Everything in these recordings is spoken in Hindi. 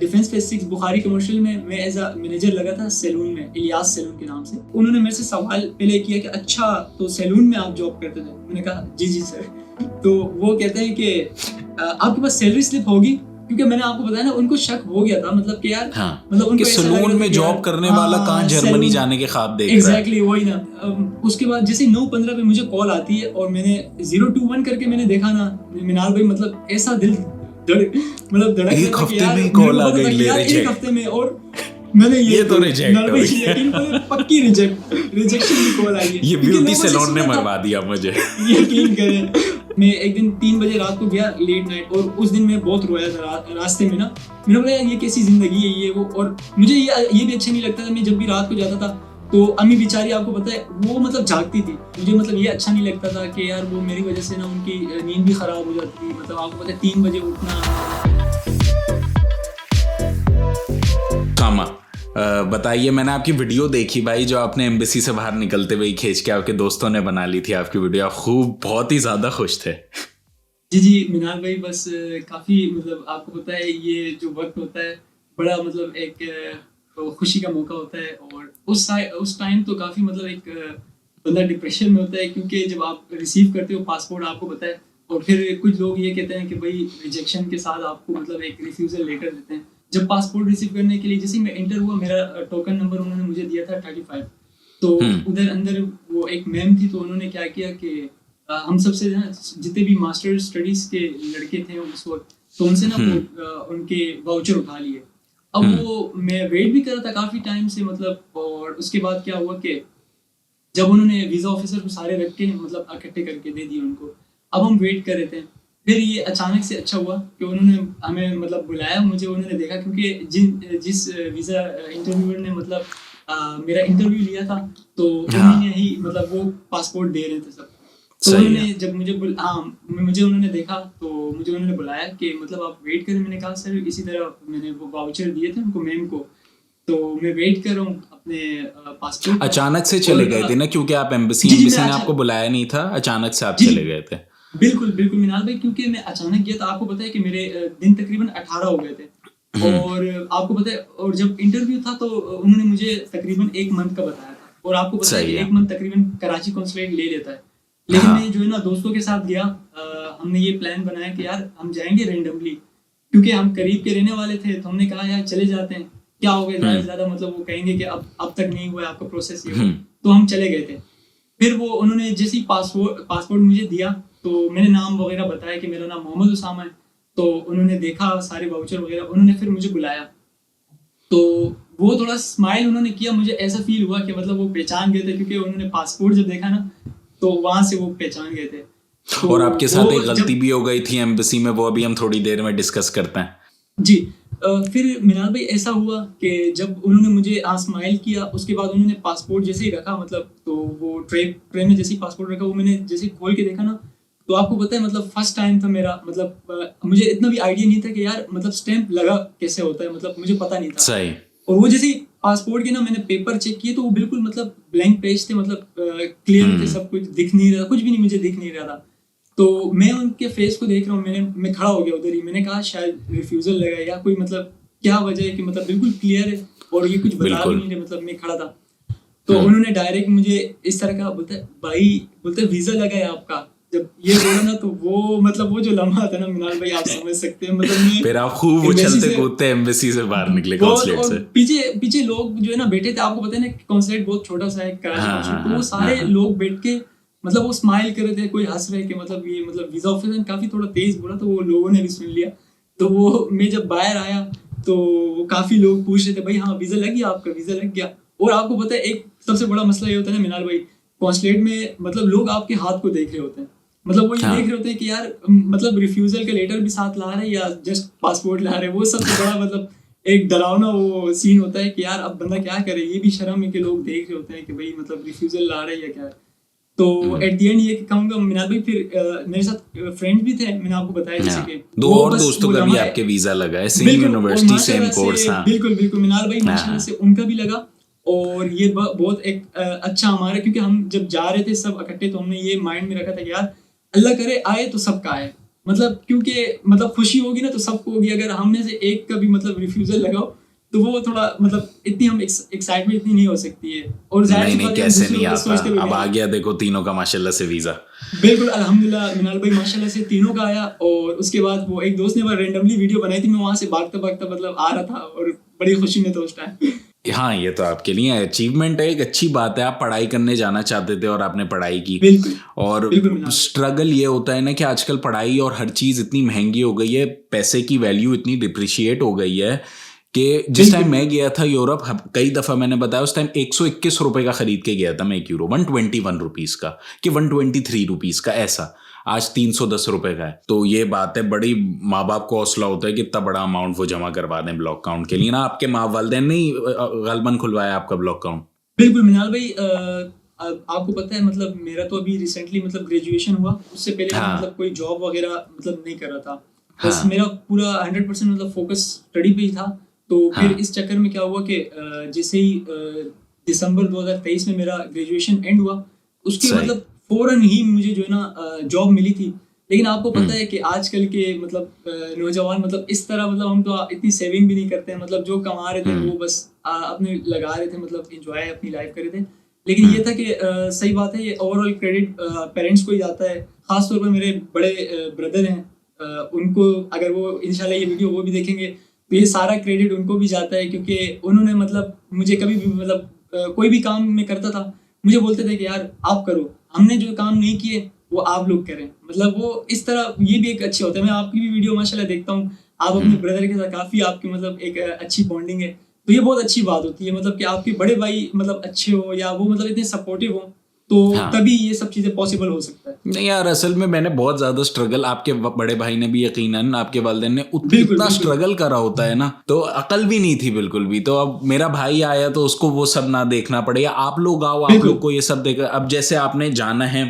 डिफेंस फेज 6 बुखारी कमर्शियल में मैं एज अ मैनेजर लगा था सैलून में, इलियास सैलून के नाम से। उन्होंने मेरे से सवाल पहले किया कि अच्छा तो सैलून में आप जॉब करते थे? मैंने कहा जी जी सर। तो वो कहते हैं कि आपके पास सैलरी स्लिप होगी? क्योंकि मैंने आपको बताया ना, उनको शक हो गया था, मतलब कि यार मतलब उनको कि सैलून में जॉब करने वाला कहाँ जर्मनी जाने के ख्वाब देख रहा है। एग्जैक्टली वही ना। उसके बाद जैसे 9:15 पे मुझे कॉल आती है और मैंने 021 करके मैंने देखा ना मिनाल भाई, मतलब ऐसा दिल धड़क एक हफ्ते में कॉल आ गई ले रिजेक्ट। एक हफ्ते में, और मैंने ये तो रिजेक्ट हो गई, पक्की रिजेक्शन की कॉल आई है। ये ब्यूटी सैलून ने मरवा दिया मुझे। यकीन करें, मैं एक दिन 3 बजे रात को गया लेट नाइट, और उस दिन मैं बहुत रोया था रास्ते में ना। मैंने बोला ये कैसी जिंदगी है ये वो, और मुझे ये भी अच्छा नहीं लगता था। मैं जब भी रात को जाता था तो अम्मी बेचारी, आपको पता है, वो मतलब जागती थी। मुझे मतलब ये अच्छा नहीं लगता था कि यार वो मेरी वजह से ना उनकी नींद भी खराब हो जाती थी। मतलब आपको पता है 3 बजे उठना। कामा बताइए, मैंने आपकी वीडियो देखी भाई, जो आपने एम्बेसी से बाहर निकलते हुए खींच के आपके दोस्तों ने बना ली थी आपकी वीडियो। आप खूब बहुत ही ज्यादा खुश थे। जी जी मिनाल भाई, बस काफी मतलब आपको पता है ये जो वक्त होता है बड़ा मतलब एक खुशी का मौका होता है। और उस टाइम तो काफी मतलब एक बंदा डिप्रेशन में होता है, क्योंकि जब आप रिसीव करते हो पासपोर्ट, आपको पता है, और फिर कुछ लोग ये कहते हैं कि भाई रिजेक्शन के साथ आपको मतलब एक रिफ्यूजल लेटर देते हैं। जब पासपोर्ट रिसीव करने के लिए जैसे मैं एंटर हुआ, मेरा टोकन नंबर उन्होंने मुझे दिया था 35। तो उधर अंदर वो एक मैम थी, तो उन्होंने क्या किया कि हम सबसे ना जितने भी मास्टर स्टडीज के लड़के थे उस वक्त, तो उनसे ना उनके वाउचर उठा लिए। अब वो मैं वेट भी कर रहा था काफी टाइम से, मतलब। और उसके बाद क्या हुआ कि जब उन्होंने वीजा ऑफिसर को सारे रख के मतलब इकट्ठे करके दे दिए उनको, अब हम वेट कर रहे थे। फिर ये अचानक से अच्छा हुआ कि उन्होंने हमें मतलब बुलाया, मुझे उन्होंने देखा, क्योंकि जिस वीजा इंटरव्यूअर ने मतलब मेरा इंटरव्यू लिया था, तो उन्होंने ही मतलब वो पासपोर्ट दे रहे थे सब। तो उन्होंने जब मुझे उन्होंने देखा, तो मुझे उन्होंने बुलाया कि मतलब आप वेट करें। मैंने कहा सर इसी तरह मैंने वो वाउचर दिए थे उनको, मैम को, तो मैं वेट कर रहा हूँ अपने पासपोर्ट। अचानक से चले गए थे ना, क्योंकि आप एम्बेसी ने आपको बुलाया नहीं था, अचानक से आप चले गए थे। बिल्कुल बिल्कुल मिनाल भाई, क्योंकि मैं अचानक गया था। आपको पता है कि मेरे दिन तकरीबन 18 हो गए थे, और आपको पता है, और जब इंटरव्यू था तो उन्होंने मुझे तकरीबन 1 मंथ का बताया था, और आपको पता है कि 1 मंथ तकरीबन कराची कॉन्सुलेट ले लेता है। लेकिन मैं जो है ना दोस्तों के साथ गया, हमने ये प्लान बनाया कि यार हम जाएंगे रेंडमली, क्योंकि हम करीब के रहने वाले थे। तो हमने कहा यार चले जाते हैं, क्या हो गया, ज्यादा मतलब वो कहेंगे कि अब तक नहीं हुआ आपका प्रोसेस ये। तो हम चले गए थे। फिर वो उन्होंने जैसे ही पासपोर्ट मुझे दिया, तो मैंने नाम वगैरह बताया कि मेरा नाम मोहम्मद उसामा है। तो उन्होंने देखा सारे वाउचर वगैरह, उन्होंने फिर मुझे बुलाया। तो वो थोड़ा स्माइल उन्होंने किया, मुझे ऐसा फील हुआ कि मतलब वो पहचान गए थे, क्योंकि उन्होंने पासपोर्ट जब देखा ना, तो वहां से वो पहचान गए थे। तो और आपके साथ एक गलती भी हो गई थी एम्बेसी में, वो अभी हम थोड़ी देर में डिस्कस करते हैं। जी। फिर मिनाल भाई ऐसा हुआ कि जब उन्होंने मुझे स्माइल किया, उसके बाद उन्होंने पासपोर्ट जैसे ही रखा, मतलब तो वो ट्रे में जैसे ही पासपोर्ट रखा, वो मैंने जैसे खोल के देखा ना, तो आपको पता है मतलब फर्स्ट टाइम था मेरा, मतलब मुझे इतना भी आइडिया नहीं था कि यार मतलब स्टैंप लगा कैसे होता है, मतलब मुझे पता नहीं था। सही। और वो जैसे पासपोर्ट के ना मैंने पेपर चेक किए, तो वो बिल्कुल मतलब ब्लैंक पेज थे, मतलब क्लियर थे, सब कुछ दिख नहीं रहा, कुछ भी नहीं मुझे दिख नहीं रहा था। तो मैं उनके फेस को देख रहा हूँ, मैं खड़ा हो गया उधर ही। मैंने कहा शायद रिफ्यूजल लगा, या कोई मतलब क्या वजह है कि मतलब बिल्कुल क्लियर है और ये कुछ बता भी नहीं रहे, मतलब मैं खड़ा था। तो उन्होंने डायरेक्ट मुझे इस तरह का बोलते वीजा लगा है आपका। जब ये बोला ना, तो वो मतलब वो जो लम्हा था ना मिनाल भाई, आप समझ सकते हैं। मतलब फिर आप खूब उछलते कूदते एम्बेसी से बाहर निकले कॉन्सुलेट से। पीछे लोग जो है ना बैठे थे, आपको पता है ना कॉन्सुलेट बहुत छोटा सा है कराची कॉन्सुलेट, तो वो सारे लोग बैठ के मतलब वो स्माइल कर रहे थे, कोई हंस रहे कि मतलब ये मतलब वीजा ऑफिसर काफी थोड़ा तेज बोला, तो वो लोगों ने भी सुन लिया। तो वो मैं जब बाहर आया, तो काफी लोग पूछ रहे थे भाई हाँ वीजा लग गया आपका, वीजा लग गया। और आपको पता है एक सबसे बड़ा मसला ये होता है ना मिनाल भाई, कॉन्सुलेट में मतलब लोग आपके हाथ को देख रहे होते हैं, मतलब वो ये देख रहे होते हैं कि यार मतलब रिफ्यूजल का लेटर भी साथ ला रहे हैं या जस्ट पासपोर्ट ला रहे हैं। वो सबसे बड़ा मतलब एक डरावना वो सीन होता है कि यार अब बंदा क्या करे, ये भी शर्म है कि लोग देख रहे होते हैं कि भाई मतलब रिफ्यूजल ला रहे हैं या क्या। तो एट द एंड ये कहूंगा मिनाल भाई, फिर मेरे साथ फ्रेंड्स भी थे, मैंने आपको बताया जैसे कि 2 और दोस्तों का भी आपके वीजा लगा है, सेम यूनिवर्सिटी सेम कोर्स। बिल्कुल बिल्कुल मिनाल भाई, माशाल्लाह से उनका भी लगा। और ये बहुत एक अच्छा हमारा, क्योंकि हम जब जा रहे थे सब इकट्ठे, तो हमने ये माइंड में रखा था कि यार अल्लाह करे आए तो सबका आए, मतलब क्योंकि मतलब खुशी होगी ना तो सबको होगी, अगर हम में से एक का भी मतलब रिफ्यूजल लगाओ तो वो थोड़ा मतलब इतनी हम एक्साइटमेंट इतनी नहीं हो सकती है। और जाहिर नहीं सी नहीं, बात है, हम कैसे दूसरों नहीं को तो आता, सोचते हुए अब गए आ हैं। गया देखो तीनों का माशाल्लाह से वीजा। बिल्कुल अल्हम्दुलिल्लाह, मिनाल भाई माशाल्लाह से तीनों का आया। और उसके बाद वो एक दोस्त ने वो रैंडमली वीडियो बनाई थी, मैं वहां से भागता भागता मतलब आ रहा था और बड़ी खुशी में था उस टाइम। हाँ, ये तो आपके लिए अचीवमेंट है, एक अच्छी बात है। आप पढ़ाई करने जाना चाहते थे और आपने पढ़ाई की। बिल्कुल और बिल्कुल मिनाल भाई। स्ट्रगल ये होता है ना कि आजकल पढ़ाई और हर चीज़ इतनी महंगी हो गई है, पैसे की वैल्यू इतनी डिप्रिशिएट हो गई है कि जिस बिल्कुल टाइम मैं बिल्कुल गया था यूरोप, कई दफ़ा मैंने बताया, उस टाइम 121 रुपए का खरीद के गया था मैं एक यूरो, 121 रुपीज़ का कि 123 रुपीज़ का ऐसा। आज 310 रुपए का है। तो ये बात है, बड़ी माँ बाप को हौसला होता है कि इतना बड़ा अमाउंट वो जमा करवा दें ब्लॉक काउंट के लिए ना। आपके माँ वालदेन ने ही गलबन खुलवाया आपका ब्लॉक काउंट? बिल्कुल मिनाल भाई, आपको पता है मतलब मेरा तो अभी रिसेंटली मतलब ग्रेजुएशन हुआ, उससे पहले मैं मतलब हाँ कोई जॉब वगैरह मतलब नहीं कर रहा था। बस हाँ मेरा पूरा 100% मतलब फोकस स्टडी पे ही था। तो फिर हाँ। इस चक्कर में क्या हुआ कि जैसे ही दिसंबर 2023 में मेरा ग्रेजुएशन एंड हुआ, उसके सही। मतलब फौरन ही मुझे जो है ना जॉब मिली थी। लेकिन आपको पता हम्म है कि आजकल के मतलब नौजवान मतलब इस तरह मतलब हम तो इतनी सेविंग भी नहीं करते हैं, मतलब जो कमा रहे थे हम्म वो बस अपने लगा रहे थे, मतलब इंजॉय अपनी लाइफ कर रहे थे। लेकिन ये हम्म था कि सही बात है, ये ओवरऑल क्रेडिट पेरेंट्स को ही जाता है। खास तौर पर मेरे बड़े ब्रदर हैं, उनको अगर वो इंशाल्लाह ये वीडियो वो भी देखेंगे तो ये सारा क्रेडिट उनको भी जाता है, क्योंकि उन्होंने मतलब मुझे कभी भी मतलब कोई भी काम मैं करता था मुझे बोलते थे कि यार आप करो, हमने जो काम नहीं किए वो आप लोग करें। मतलब वो इस तरह ये भी एक अच्छे होता है। मैं आपकी भी वीडियो माशाल्लाह देखता हूँ, आप अपने हम्म। ब्रदर के साथ काफी आपकी मतलब एक अच्छी बॉन्डिंग है। तो ये बहुत अच्छी बात होती है, मतलब कि आपके बड़े भाई मतलब अच्छे हो या वो मतलब इतने सपोर्टिव हो, तो हाँ। तभी ये सब चीजें पॉसिबल हो सकता है। नहीं यार, असल में मैंने बहुत ज्यादा स्ट्रगल, आपके बड़े भाई ने भी यकीनन, आपके वालिदैन ने बिल्कुल इतना बिल्कुल स्ट्रगल करा होता है ना, तो अकल भी नहीं थी बिल्कुल भी। तो अब मेरा भाई आया तो उसको वो सब ना देखना पड़े, या आप लोग आओ, आप बिल्कुल लोग को ये सब देख। अब जैसे आपने जाना है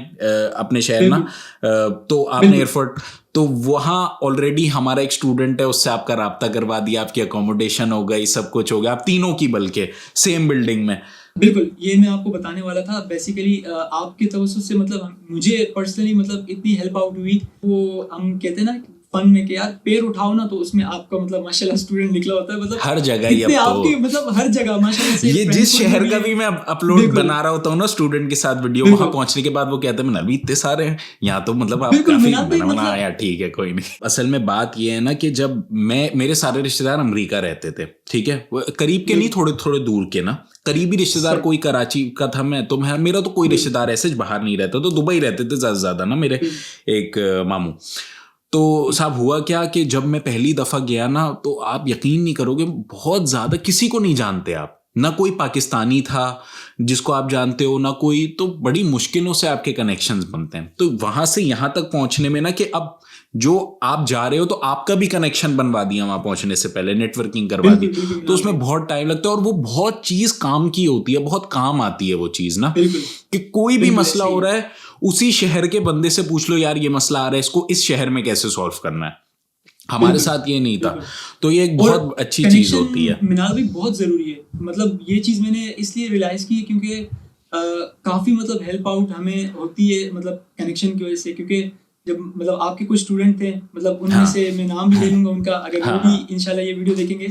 अपने शहर ना, बिल्कुल तो आपने बिल्कुल एयरपोर्ट, तो वहाँ ऑलरेडी हमारा एक स्टूडेंट है, उससे आपका राब्ता करवा दिया, आपकी अकोमोडेशन हो गई, सब कुछ हो गया, आप तीनों की, बल्कि सेम बिल्डिंग में। बिल्कुल, ये मैं आपको बताने वाला था। बेसिकली आपके तवज्जुह से मतलब मुझे पर्सनली मतलब इतनी हेल्प आउट हुई। वो हम कहते हैं ना फन में कि यार पैर उठाओ ना, तो उसमें आपका मतलब माशाल्लाह स्टूडेंट निकला होता है। मतलब हर जगह ही इतने अब तो, आपके मतलब हर जगह माशाल्लाह से ये जिस फ्रैंकफर्ट में शहर भी का है। भी मैं अपलोड बिल्कुल बना रहा होता हूँ ना स्टूडेंट के साथ वीडियो, वहां बिल्कुल पहुंचने के बाद वो कहते हैं अभी इतने सारे हैं यहाँ, तो मतलब आप बिल्कुल काफी, मिनाल भाई मैंने बोला हाँ मतलब यार ठीक है कोई नहीं। असल में बात ये है ना कि जब मेरे सारे रिश्तेदार अमेरिका रहते थे, ठीक है, वो करीब के नहीं, बिल्कुल थोड़े थोड़े दूर के ना। करीबी रिश्तेदार सही कोई कराची का था, मैं तो मेरा तो कोई बिल्कुल रिश्तेदार ऐसे बाहर नहीं रहता, तो दुबई रहते थे ज्यादा से ज्यादा ना मेरे बिल्कुल एक मामू। तो साहब हुआ क्या कि जब मैं पहली दफा गया ना, तो आप यकीन नहीं करोगे, बहुत ज्यादा किसी को नहीं जानते आप, ना कोई पाकिस्तानी था जिसको आप जानते हो, ना कोई, तो बड़ी मुश्किलों से आपके कनेक्शंस बनते हैं। तो वहां से यहां तक पहुंचने में ना, कि अब जो आप जा रहे हो तो आपका भी कनेक्शन बनवा दिया वहां पहुंचने से पहले, नेटवर्किंग करवा दी, बिल्कुल बिल्कुल तो मिनाल उसमें भाई बहुत टाइम लगता है। और वो बहुत चीज काम की होती है, बहुत काम आती है वो चीज ना, बिल्कुल कि कोई भी बिल्कुल मसला ऐसे ही हो है। रहा है, उसी शहर के बंदे से पूछ लो यार ये मसला आ रहा है, इसको इस शहर में कैसे सॉल्व करना है। हमारे बिल्कुल साथ ये नहीं था। बिल्कुल तो ये एक और बहुत अच्छी चीज कनेक्शन होती है। मिनाल भी बहुत ज़रूरी है। मतलब ये चीज़ मैंने इसलिए रियलाइज़ की है क्योंकि काफ़ी मतलब हेल्प आउट हमें होती है मतलब कनेक्शन की वजह से। क्योंकि जब मतलब आपके कुछ स्टूडेंट थे, मतलब उनमें हाँ से मैं नाम भी ले लूंगा उनका, अगर हाँ वो भी हाँ इंशाल्लाह ये वीडियो देखेंगे।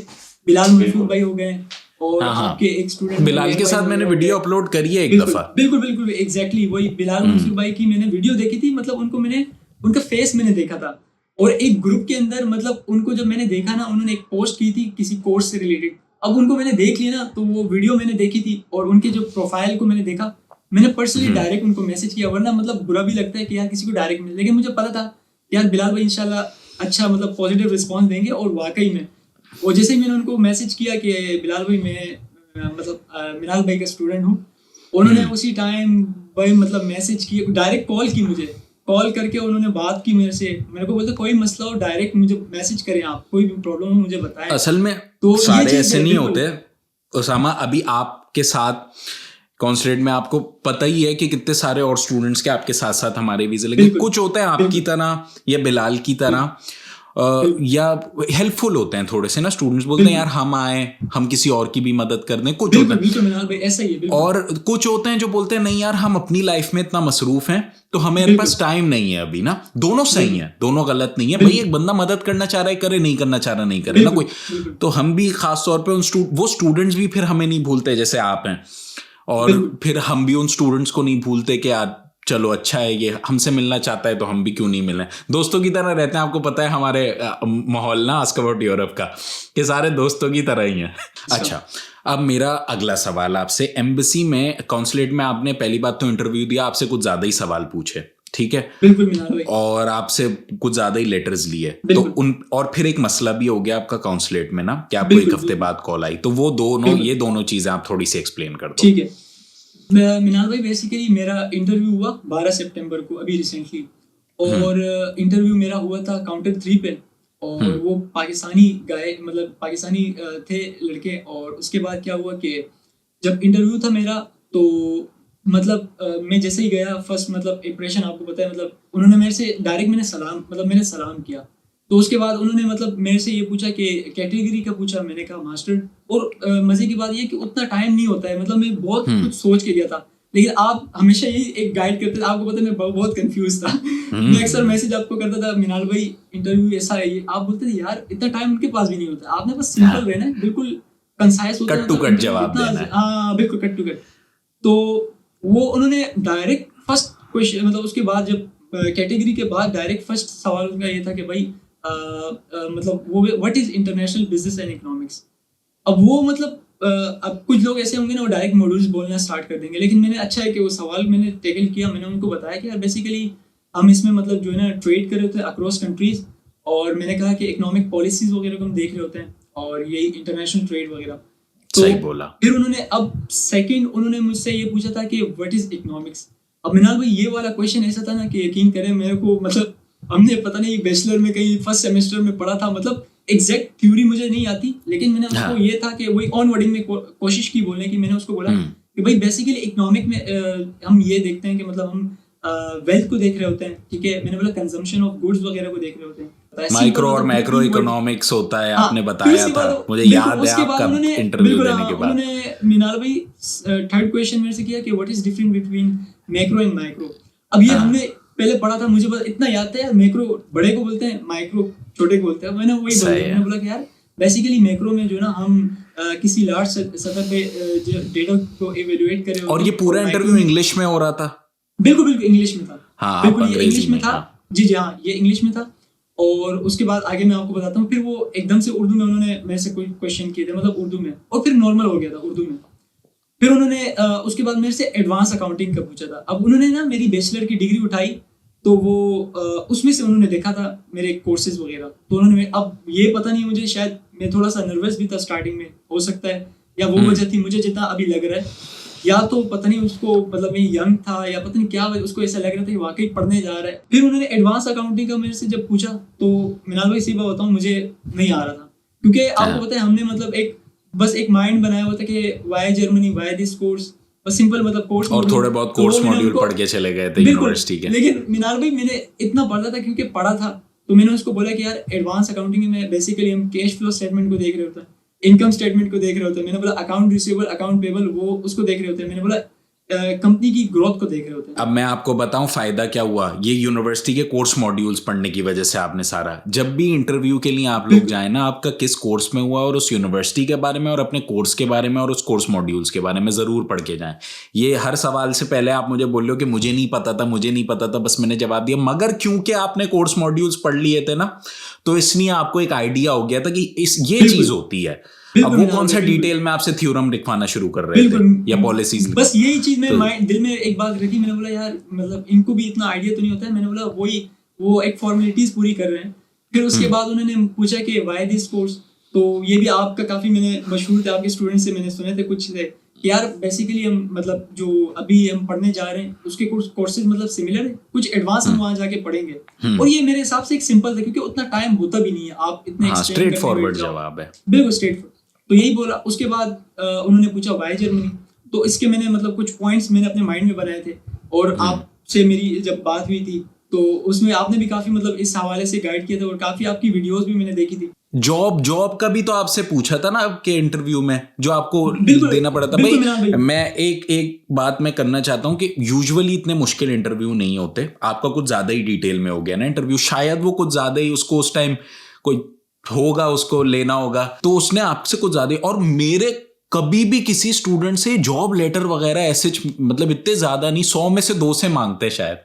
बिलाल मंसूर बिल्कुल। भाई हो गए, और हाँ हाँ। आपके एक स्टूडेंट थे बिलाल उमैर के भाई साथ मैंने वगैरह हो गए। वीडियो अपलोड करी है एक बिल्कुल दफा। बिल्कुल बिल्कुल एग्जैक्टली वही बिलाल मंसूर भाई की मैंने वीडियो देखी थी। मतलब उनको मैंने उनका फेस मैंने देखा था, और एक ग्रुप के अंदर मतलब उनको जब मैंने देखा ना, उन्होंने एक पोस्ट की थी किसी कोर्स से रिलेटेड। अब उनको मैंने देख लिया ना, तो वो वीडियो मैंने देखी थी और उनके जो प्रोफाइल को मैंने देखा, मैंने पर्सनली डायरेक्ट उनको मैसेज किया। वरना मतलब बुरा भी लगता है कि यार किसी को डायरेक्ट मिले, लेकिन मुझे पता था यार बिलाल भाई इंशाल्लाह अच्छा मतलब पॉजिटिव रिस्पॉन्स देंगे। और वाकई में वो जैसे ही मैंने उनको मैसेज किया कि बिलाल भाई मैं मतलब मिनाल भाई का स्टूडेंट हूँ, उन्होंने उसी टाइम भाई मतलब मैसेज की, डायरेक्ट कॉल की मुझे, कॉल करके उन्होंने बात की मेरे से। मेरे को बोलते कोई मसला हो डायरेक्ट मुझे मैसेज करें, आप कोई भी प्रॉब्लम हो मुझे बताएं। असल में तो ये सारे चीज ऐसे है नहीं बिल्कुल होते उसामा। अभी आपके साथ कॉन्सुलेट में आपको पता ही है कि कितने सारे और स्टूडेंट्स के आपके साथ साथ हमारे वीजे लगे। बिल्कुल कुछ होते हैं आपकी बिल्कुल तरह या बिलाल की तरह, या हेल्पफुल होते हैं थोड़े से ना, स्टूडेंट्स बोलते हैं यार हम आए, हम किसी और की भी मदद कर दें, कुछ होता है। बिल्कुल मिनाल भाई, ऐसा ही है, बिल्कुल। और कुछ होते हैं जो बोलते हैं नहीं यार हम अपनी लाइफ में इतना मसरूफ हैं तो हमें पास टाइम नहीं है अभी ना। दोनों सही है, दोनों गलत नहीं है भाई। एक बंदा मदद करना चाह रहा है करे, नहीं करना चाह रहा नहीं करे ना कोई। तो हम भी खास तौर पे वो स्टूडेंट्स भी फिर हमें नहीं भूलते जैसे आप हैं, और फिर हम भी उन स्टूडेंट्स को नहीं भूलते कि यार चलो अच्छा है ये हमसे मिलना चाहता है तो हम भी क्यों नहीं मिलें। दोस्तों की तरह रहते हैं। आपको पता है हमारे माहौल ना आस्क अबाउट यूरोप का, कि सारे दोस्तों की तरह ही हैं। अच्छा, अब मेरा अगला सवाल आपसे, एम्बेसी में कॉन्सुलेट में आपने पहली बात तो इंटरव्यू दिया, आपसे कुछ ज्यादा ही सवाल पूछे, ठीक है, बिल्कुल, और आपसे कुछ ज्यादा ही लेटर्स लिए, तो और फिर एक मसला भी हो गया आपका कॉन्सुलेट में ना कि आपको एक हफ्ते बाद कॉल आई, तो वो ये दोनों चीजें आप थोड़ी सी एक्सप्लेन कर दो। ठीक है मिनाल भाई, बेसिकली मेरा इंटरव्यू हुआ 12 सितंबर को, अभी रिसेंटली, और इंटरव्यू मेरा हुआ था काउंटर 3 पे, और वो पाकिस्तानी मतलब पाकिस्तानी थे लड़के। और उसके बाद क्या हुआ कि जब इंटरव्यू था मेरा, तो मतलब मैं जैसे ही गया, फर्स्ट मतलब इंप्रेशन आपको पता है, मतलब उन्होंने मेरे से डायरेक्ट मैंने सलाम किया। तो उसके बाद उन्होंने मतलब मेरे से ये पूछा कि कैटेगरी का पूछा, मैंने कहा मास्टर। और मजे की बात ये कि उतना टाइम नहीं होता है, मतलब मैं बहुत कुछ सोच के गया था, लेकिन आप हमेशा यही एक गाइड करते थे। आपको पता है मैं बहुत कंफ्यूज था। मैं अक्सर मैसेज आपको करता था, मिनाल भाई इंटरव्यू ऐसा है, आप बोलते थे यार इतना टाइम उनके पास भी नहीं होता, आपने बस सिंपल रहना है, बिल्कुल कंसाइज होता है, कट टू कट जवाब देना है। हाँ बिल्कुल, कट टू कट। तो वो उन्होंने डायरेक्ट फर्स्ट क्वेश्चन, मतलब उसके बाद जब कैटेगरी के बाद डायरेक्ट फर्स्ट सवाल उनका ये था कि भाई मतलब वो what is international business and economics. अब वो मतलब अब कुछ लोग ऐसे होंगे ना, वो डायरेक्ट मॉड्यूल्स बोलना स्टार्ट कर देंगे, लेकिन मैंने अच्छा है कि वो सवाल मैंने टैकल किया। मैंने उनको बताया कि यार बेसिकली हम इसमें मतलब जो है ना ट्रेड कर रहे होते हैं अक्रॉस कंट्रीज, और मैंने कहा कि इकोनॉमिक पॉलिसीज वगैरह को हम देख रहे होते हैं, और यही इंटरनेशनल ट्रेड वगैरह। तो सही बोला। फिर उन्होंने मुझसे ये पूछा था कि व्हाट इज इकोनॉमिक्स। अब मिनाल भाई ये वाला क्वेश्चन ऐसा था ना कि यकीन करें मेरे को, मतलब हमने पता नहीं बैचलर में कहीं फर्स्ट सेमेस्टर में पढ़ा था, मतलब एग्जैक्ट थ्योरी मुझे नहीं आती, लेकिन मैंने उसको ये था कि वही ऑन वर्डिंग में कोशिश की बोलने की। मैंने उसको बोला कि भाई बेसिकली इकोनॉमिक में हम ये देखते हैं कि मतलब हम वेल्थ को देख रहे होते हैं, ठीक है। मैंने बोला कंजम्पशन ऑफ गुड्स वगैरह को देख रहे होते हैं। माइक्रो और मैक्रो इकोनॉमिक्स होता है, आपने बताया था, मुझे याद है आपका इंटरव्यू देने के बाद। उन्होंने मिनाल भाई थर्ड क्वेश्चन मेरे से किया कि what is difference between macro and micro. अब ये हमने पहले पढ़ा था, मुझे इतना याद था यार, मैक्रो बड़े को बोलते हैं, माइक्रो छोटे को बोलते हैं। मैंने वही बोला, मैंने बोला कि यार बेसिकली मैक्रो में जो ना हम किसी लार्ज सतह पे डेटा को इवैल्यूएट करें। और ये पूरा इंटरव्यू इंग्लिश में हो रहा था? बिल्कुल इंग्लिश में था। हाँ, बिल्कुल ये इंग्लिश में था। जी हाँ, ये इंग्लिश में था। और उसके बाद आगे मैं आपको बताता हूँ। फिर वो एकदम से उर्दू में उन्होंने मेरे से कोई क्वेश्चन किए थे, मतलब उर्दू में, और फिर नॉर्मल हो गया था उर्दू में। फिर उन्होंने उसके बाद मेरे से एडवांस अकाउंटिंग का पूछा था। अब उन्होंने ना मेरी बैचलर की डिग्री उठाई, तो वो उसमें से उन्होंने देखा था मेरे कोर्सेज वगैरह। तो उन्होंने, अब ये पता नहीं मुझे, शायद मैं थोड़ा सा नर्वस भी था स्टार्टिंग में, हो सकता है, या वो वजह थी मुझे जितना अभी लग रहा है, या तो पता नहीं उसको, मतलब मैं यंग था या पता नहीं क्या, उसको ऐसा लग रहा था कि वाकई पढ़ने जा रहा है। फिर उन्होंने एडवांस अकाउंटिंग का मेरे से जब पूछा, तो मिनाल भाई सही बात बताऊं, मुझे नहीं आ रहा था, क्योंकि आपको पता है हमने मतलब बस एक माइंड बनाया हुआ था कि why Germany, why this course, बस सिंपल मतलब कोर्स, और थोड़े बहुत कोर्स मॉड्यूल पढ़ के चले गए थे यूनिवर्सिटी के। लेकिन मिनाल भाई मैंने इतना पढ़ा था, क्योंकि पढ़ा था, तो मैंने उसको बोला कि यार एडवांस अकाउंटिंग में बेसिकली हम कैश फ्लो स्टेटमेंट को देख रहे होते हैं, इनकम स्टेटमेंट को देख रहे होते हैं। मैंने बोला अकाउंट रिसीवेबल, अकाउंट पेबल, वो उसको देख रहे होते हैं। मैंने बोला कंपनी की ग्रोथ को देख रहे होते हैं। अब मैं आपको बताऊं फायदा क्या हुआ, ये यूनिवर्सिटी के कोर्स मॉड्यूल्स पढ़ने की वजह से आपने सारा, जब भी इंटरव्यू के लिए आप लोग जाए ना, आपका किस कोर्स में हुआ और उस यूनिवर्सिटी के बारे में और अपने कोर्स के बारे में और उस कोर्स मॉड्यूल्स के बारे में जरूर पढ़ के जाएं। ये हर सवाल से पहले आप मुझे बोल रहे हो कि मुझे नहीं पता था, बस मैंने जवाब दिया, मगर क्योंकि आपने कोर्स मॉड्यूल्स पढ़ लिए थे ना, तो इसलिए आपको एक आइडिया हो गया था कि ये चीज होती है। अब वो कौन सा डिटेल में आपसे थ्योरम लिखवाना शुरू कर रहे थे या पॉलिसीज? बस यही चीज में दिल में एक बात रखी। मैंने बोला यार मतलब इनको भी इतना आइडिया तो नहीं होता है। मैंने बोला वो एक फॉर्मेलिटीज पूरी कर रहे हैं। फिर उसके बाद उन्होंने पूछा कि व्हाई दिस कोर्स, तो ये भी आपका काफी मैंने मशहूर थे, आपके स्टूडेंट से मैंने सुने थे कुछ थे कि यार बेसिकली हम मतलब जो अभी हम पढ़ने जा रहे हैं उसके कोर्सेज मतलब सिमिलर है, कुछ एडवांस हम वहां जाके पढ़ेंगे। और ये मेरे हिसाब से एक सिंपल था, क्योंकि उतना टाइम होता भी नहीं है, आप इतने स्ट्रेट फॉरवर्ड जवाब है, बिल्कुल स्ट्रेट फॉरवर्ड। तो यही बोला। उसके बाद उन्होंने पूछा वाई जर्मनी, तो इसके मैंने मतलब कुछ पॉइंट्स मैंने अपने माइंड में बनाए थे, और आपसे मेरी जब बात हुई थी तो उसमें आपने भी काफी मतलब इस हवाले से गाइड किया था और काफी आपकी वीडियोस भी मैंने देखी थी। जॉब का भी तो आपसे पूछा था ना आपके इंटरव्यू में, जो आपको बिल्कुल देना पड़ा था बिल्कुल भाई। भाई मैं एक बात मैं करना चाहता हूँ कि यूजुअली इतने मुश्किल इंटरव्यू नहीं होते, आपका कुछ ज्यादा ही डिटेल में हो गया ना इंटरव्यू, शायद वो कुछ ज्यादा ही उसको उस टाइम कोई होगा उसको लेना होगा, तो उसने आपसे कुछ ज्यादा। और मेरे कभी भी किसी स्टूडेंट से जॉब लेटर वगैरह ऐसे मतलब इतने ज्यादा नहीं, 100 में से 2 से मांगते शायद।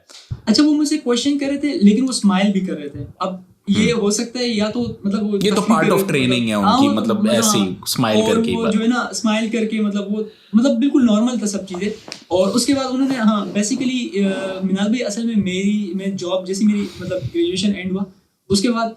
अच्छा, वो मुझसे क्वेश्चन कर रहे थे लेकिन वो स्माइल भी कर रहे थे। अब ये हो सकता है या तो मतलब वो ये तो पार्ट ऑफ ट्रेनिंग है उनकी, मतलब ऐसे ही स्माइल करके वो जो है ना स्माइल करके मतलब वो मतलब बिल्कुल नॉर्मल था सब चीजें। और उसके बाद उन्होंने हाँ बेसिकली मिनाल भाई असल में मैं जॉब जैसी मेरी मतलब ग्रेजुएशन एंड हुआ उसके बाद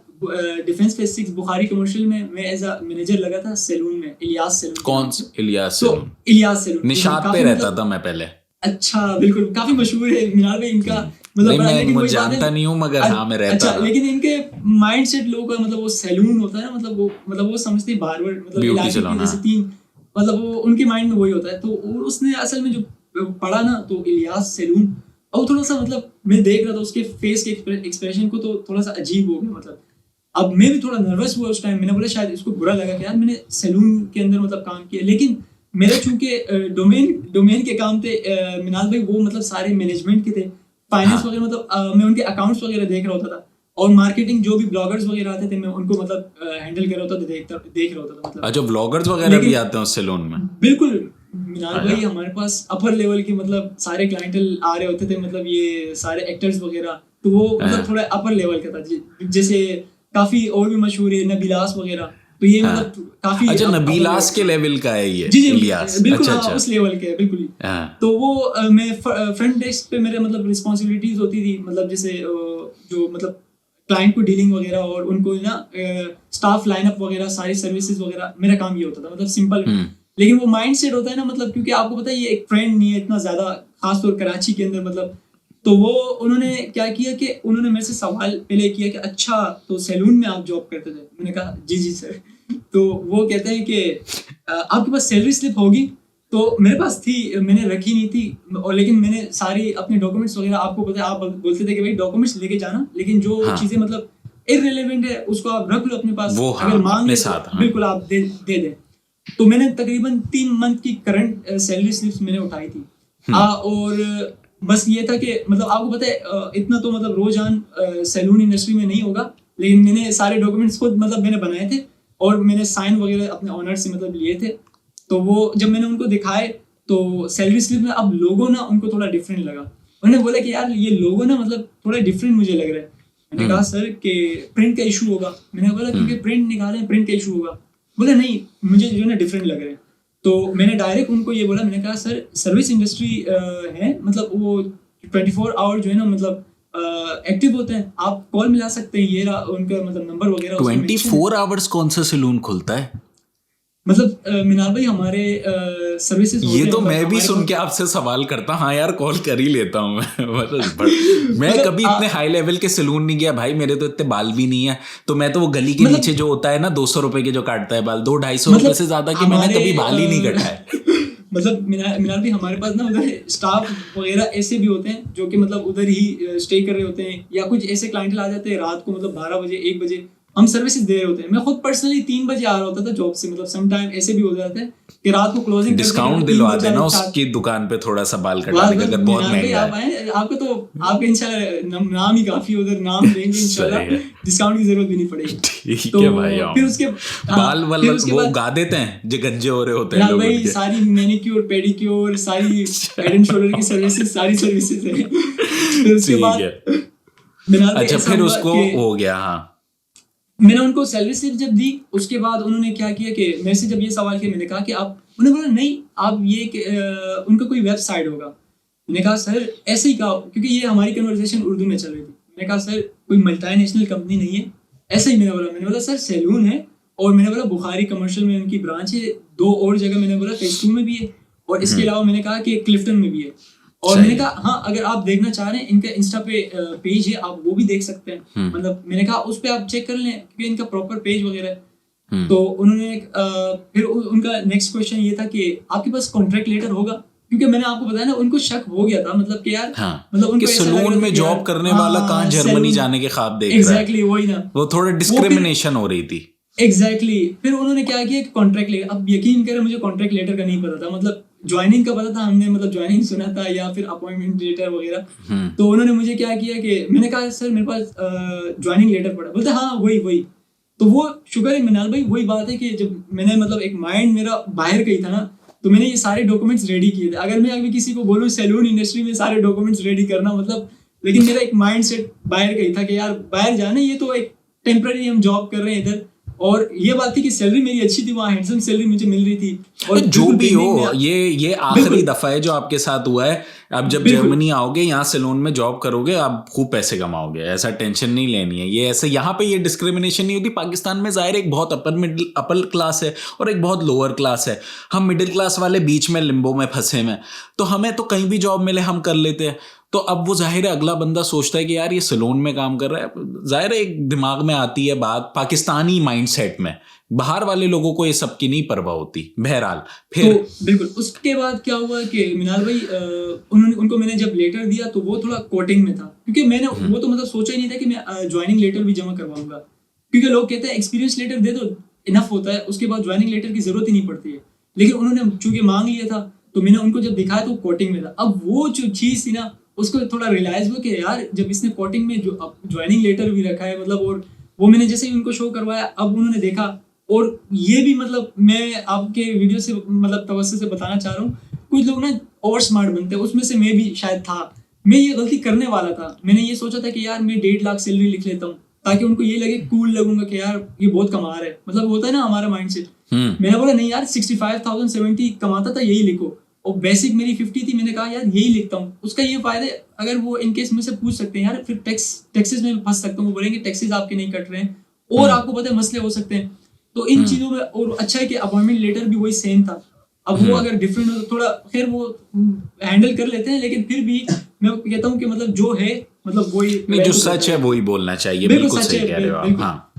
डिफेंस फेज 6 बुखारी कमर्शियल में मैं एज अ मैनेजर लगा था सैलून में, इलियास सैलून। कौन इलियास तो सैलून? इलियास सैलून निशात पे रहता था मैं पहले। अच्छा बिल्कुल, काफी मशहूर है मिनाल भाई इनका मतलब नहीं, लेकिन मैं वही बात जानता है। नहीं हूँ मगर हाँ मैं रहता अच्छा था। लेकिन इनके माइंडसेट लोगों का मतलब वो सैलून होता है ना, मतलब वो समझते हैं बार्बर मतलब ब्यूटी इलाके सैलून, के जैसे हाँ। 3 मतलब वो उनके माइंड में वही होता है। तो उसने असल में जो पढ़ा ना तो इलियास सैलून, और थोड़ा सा मतलब मैं देख रहा था उसके फेस के एक्सप्रेशन को तो थोड़ा सा अजीब हो गया। मतलब अब मैं भी थोड़ा नर्वस हुआ उस टाइम, मैंने बोला शायद इसको बुरा लगा कि यार मैंने सैलून के अंदर मतलब काम किया। लेकिन मेरा चूंकि डोमेन के काम थे मिनाल भाई, वो मतलब सारे मैनेजमेंट के थे, फाइनेंस वगैरह मतलब मैं उनके अकाउंट्स वगैरह देख रहा होता था और मार्केटिंग जो भी ब्लॉगर्स वगैरह आते थे मैं उनको मतलब हैंडल कर रहा होता था, देख रहा होता था मतलब। अच्छा, व्लॉगर्स वगैरह भी आते हैं उस सैलून में? बिल्कुल मिनाल भाई, हमारे पास अपर लेवल के मतलब सारे क्लाइंटल आ रहे होते थे, मतलब ये सारे एक्टर्स वगैरह, तो वो मतलब थोड़ा अपर लेवल का था। जैसे काफी और भी मशहूर है नबीलास वगैरह, तो ये मतलब काफी अच्छा, नबीलास के लेवल का है ये जी इलियास? बिल्कुल, अच्छा हाँ अच्छा, उस लेवल के है बिल्कुल ही। तो वो मैं फ्रंट डेस्क पे मेरे मतलब रिस्पॉन्सिबिलिटीज होती थी, मतलब जैसे जो मतलब क्लाइंट को डीलिंग वगैरह और उनको ना स्टाफ लाइनअप वगैरह सारी सर्विसेज वगैरह, मेरा काम ये होता था मतलब सिंपल। लेकिन वो माइंड सेट होता है ना मतलब, क्योंकि आपको पता है ये एक ट्रेंड नहीं है इतना ज्यादा खासतौर कराची के अंदर मतलब। तो वो उन्होंने क्या किया कि उन्होंने मेरे से सवाल पहले किया कि अच्छा तो सैलून में आप जॉब करते थे? मैंने कहा जी जी सर। तो वो कहते हैं कि आपके पास सैलरी स्लिप होगी? तो मेरे पास थी, मैंने रखी नहीं थी, और लेकिन मैंने सारी अपने डॉक्यूमेंट्स वगैरह, आपको पता है आप बोलते थे कि भाई डॉक्यूमेंट्स लेके जाना, लेकिन जो चीजें मतलब इररिलेवेंट है उसको आप रख लो अपने पास, वो अगर मांग ले तो बिल्कुल आप दे दें। तो मैंने तकरीबन 3 मंथ की करंट सैलरी स्लिप्स मैंने उठाई थी। और बस ये था कि मतलब आपको पता है इतना तो मतलब रोजान सैलून इंडस्ट्री में नहीं होगा, लेकिन मैंने सारे डॉक्यूमेंट्स खुद मतलब मैंने बनाए थे और मैंने साइन वगैरह अपने ऑनर से मतलब लिए थे। तो वो जब मैंने उनको दिखाए तो सैलरी स्लिप में अब लोगो ना उनको थोड़ा डिफरेंट लगा। उन्होंने बोला कि यार ये लोगो ना मतलब थोड़ा डिफरेंट मुझे लग रहा है। मैंने कहा सर कि प्रिंट का इशू होगा। मैंने बोला क्योंकि प्रिंट निकाले प्रिंट का इशू होगा। बोले नहीं मुझे जो है ना डिफरेंट लग रहा है। तो मैंने डायरेक्ट उनको ये बोला, मैंने कहा सर सर्विस इंडस्ट्री है मतलब वो 24 आवर जो है ना मतलब एक्टिव होते हैं, आप कॉल मिला सकते हैं, ये रहा उनका मतलब नंबर वगैरह। 24 आवर्स कौन सा सैलून खुलता है? मतलब मिनाल भाई हमारे सर्विसेज ये तो मैं भी सुन के आपसे सवाल करता, हाँ यार कॉल कर ही लेता हूँ मैं। मैं मतलब कभी इतने हाई लेवल के सैलून नहीं गया भाई, मेरे तो इतने बाल भी नहीं है। तो मैं तो वो गली के नीचे जो होता है ना 200 रुपए के जो काटता है बाल, 200-250 रुपए से ज्यादा के मैंने कभी बाल ही नहीं कटाए। मतलब मिनाल भी हमारे पास ना उधर स्टाफ वगैरह ऐसे भी होते हैं जो कि मतलब उधर ही स्टे कर रहे होते हैं, या कुछ ऐसे क्लाइंटल आ जाते हैं रात को मतलब 12 बजे 1 बजे हम सर्विसेज दे रहे होते हैं। मैं खुद पर्सनली 3 बजे आ रहा होता था जॉब से, मतलब सम टाइम ऐसे भी हो जाता है कि रात को क्लोजिंग डिस्काउंट दिलवा देना उसकी दुकान पे थोड़ा सा बाल कटाने का अगर बहुत महंगा आप आए, आपको तो आपका इंशाल्लाह नाम ही काफी उधर नाम देंगे इंशाल्लाह, डिस्काउंट की जरूरत भी नहीं पड़ेगी। ठीक है भाई। फिर उसके बाल वो गा देते हैं जो गंजे हो रहे होते हैं लोग भाई, सारी मैनिक्योर पेडिक्योर सारी हेड एंड शोल्डर की सर्विसेज सारी सर्विसेज है। फिर उसके बाद अच्छा फिर उसको हो गया। हाँ मैंने उनको सैलरी स्लिप जब दी उसके बाद उन्होंने क्या किया कि मेरे से जब ये सवाल किया, मैंने कहा कि आप, उन्होंने बोला नहीं आप ये उनका कोई वेबसाइट होगा। मैंने कहा सर ऐसे ही कहा, क्योंकि ये हमारी कन्वर्सेशन उर्दू में चल रही थी। मैंने कहा सर कोई मल्टीनेशनल कंपनी नहीं है, ऐसे ही मैंने बोला सर सैलून है, और मैंने बोला बुखारी कमर्शियल में उनकी ब्रांच है, 2 और जगह मैंने बोला फेज 2 में भी है, और इसके अलावा मैंने कहा कि क्लिफ्टन में भी है। और मैंने कहा हाँ अगर आप देखना चाह रहे हैं इनका इंस्टा पे पेज है आप वो भी देख सकते हैं। मतलब मैंने कहा उस पे आप चेक कर लें क्योंकि इनका प्रॉपर पेज वगैरह है। तो उन्होंने फिर उनका नेक्स्ट क्वेश्चन ये था कि आपके पास कॉन्ट्रैक्ट लेटर होगा? क्योंकि मैंने आपको बताया ना, उनको शक हो गया था मतलब कि यार हाँ, मतलब उनको कि ऐसा लग रहा सलून था में कि जॉब यार, करने वाला हाँ, कहाँ जर्मनी सैलून, जाने के ख्वाब देख रहा है, एग्जैक्टली वही ना, वो थोड़ा वो फिर डिस्क्रिमिनेशन हो रही थी। एग्जैक्टली फिर उन्होंने क्या किया कि कॉन्ट्रैक्ट लेटर, अब यकीन करें मुझे कॉन्ट्रैक्ट लेटर का नहीं पता था, मतलब ज्वाइनिंग का पता था, हमने मतलब ज्वाइनिंग सुना था या फिर अपॉइंटमेंट लेटर वगैरह। तो उन्होंने मुझे क्या किया कि मैंने कहा सर मेरे पास ज्वाइनिंग लेटर पड़ा, बोलते हाँ वही वही। तो वो शुक्र है मिनाल भाई, वही बात है कि जब मैंने मतलब एक माइंड मेरा बाहर कहीं था ना, तो मैंने ये सारे डॉक्यूमेंट्स रेडी किए थे। अगर मैं अभी किसी को बोलूँ सैलून इंडस्ट्री में सारे डॉक्यूमेंट्स रेडी करना मतलब, लेकिन मेरा एक माइंड सेट बाहर कहीं था कि यार बाहर जाना, ये तो एक टेम्पररी हम जॉब कर रहे हैं इधर, और ये बात थी कि सैलरी मेरी अच्छी थी, वहाँ हैंडसम सैलरी मुझे मिल रही थी, और जो बिल्कुल भी beginning हो, में ये आखिरी बिल्कुल दफा है जो आपके साथ हुआ है। अब जब बिल्कुल जर्मनी आओगे, यहाँ सैलून में जॉब करोगे, आप खूब पैसे कमाओगे, ऐसा टेंशन नहीं लेनी है। ये ऐसे यहाँ पे ये डिस्क्रिमिनेशन नहीं होती। पाकिस्तान में जाहिर एक बहुत अपर क्लास है और एक बहुत लोअर क्लास है। हम मिडिल क्लास वाले बीच में लिम्बो में फंसे हैं, तो हमें तो कहीं भी जॉब मिले हम कर लेते हैं। तो अब वो जाहिर है अगला बंदा सोचता है कि यार ये सैलून में काम कर रहा है, जाहिर है एक दिमाग में आती है बात पाकिस्तानी माइंडसेट में। बाहर वाले लोगों को ये सब की नहीं परवाह होती। बहरहाल फिर तो बिल्कुल उसके बाद क्या हुआ कि मिनाल भाई उनको मैंने जब लेटर दिया तो वो थोड़ा कोटिंग में था, क्योंकि मैंने वो तो मतलब सोचा ही नहीं था कि मैं ज्वाइनिंग लेटर भी जमा करवाऊंगा, क्योंकि लोग कहते हैं एक्सपीरियंस लेटर दे दो इनफ होता है, उसके बाद ज्वाइनिंग लेटर की जरूरत ही नहीं पड़ती है। लेकिन उन्होंने चूंकि मांग लिया था, तो मैंने उनको जब दिखाया तो कोटिंग में था। अब वो जो चीज़ थी ना, उसको थोड़ा रियलाइज हुआ कि यार जब इसने कोटिंग में जो ज्वाइनिंग लेटर भी रखा है मतलब, और वो मैंने जैसे ही उनको शो करवाया, अब उन्होंने देखा। और ये भी मतलब मैं आपके वीडियो से मतलब तवज्जो से बताना चाह रहा हूँ, कुछ लोग ना ओवर स्मार्ट बनते हैं, उसमें से मैं भी शायद था। मैं ये गलती करने वाला था, मैंने ये सोचा था कि यार मैं 1.5 लाख सैलरी लिख लेता हूँ, ताकि उनको ये लगे, कूल लगूंगा कि यार ये बहुत कमा रहा है, मतलब होता है ना हमारा माइंडसेट। मैंने बोला नहीं यार 65,000 70 कमाता था, यही लिखो। और बेसिक मेरी 50 थी, मैंने कहा यार यही लिखता हूँ। उसका ये फायदा, अगर वो इनकेस मुझसे पूछ सकते हैं यार फिर टैक्सेस में फंस सकता हूँ, वो बोलेंगे टैक्सेस आपके नहीं कट रहे हैं, और आपको पता है मसले हो सकते हैं। तो इन चीजों में, और अच्छा है कि अपॉइंटमेंट लेटर भी वही सेम था। अब वो अगर डिफरेंट हो तो थोड़ा खैर वो हैंडल कर लेते हैं, लेकिन फिर भी मैं कहता हूँ कि मतलब जो है मतलब वही नहीं, जो सच है वही बोलना चाहिए। बिल्कुल बिल्कुल सच सही है, कह रहे हो आप। बिल्कुल। हाँ,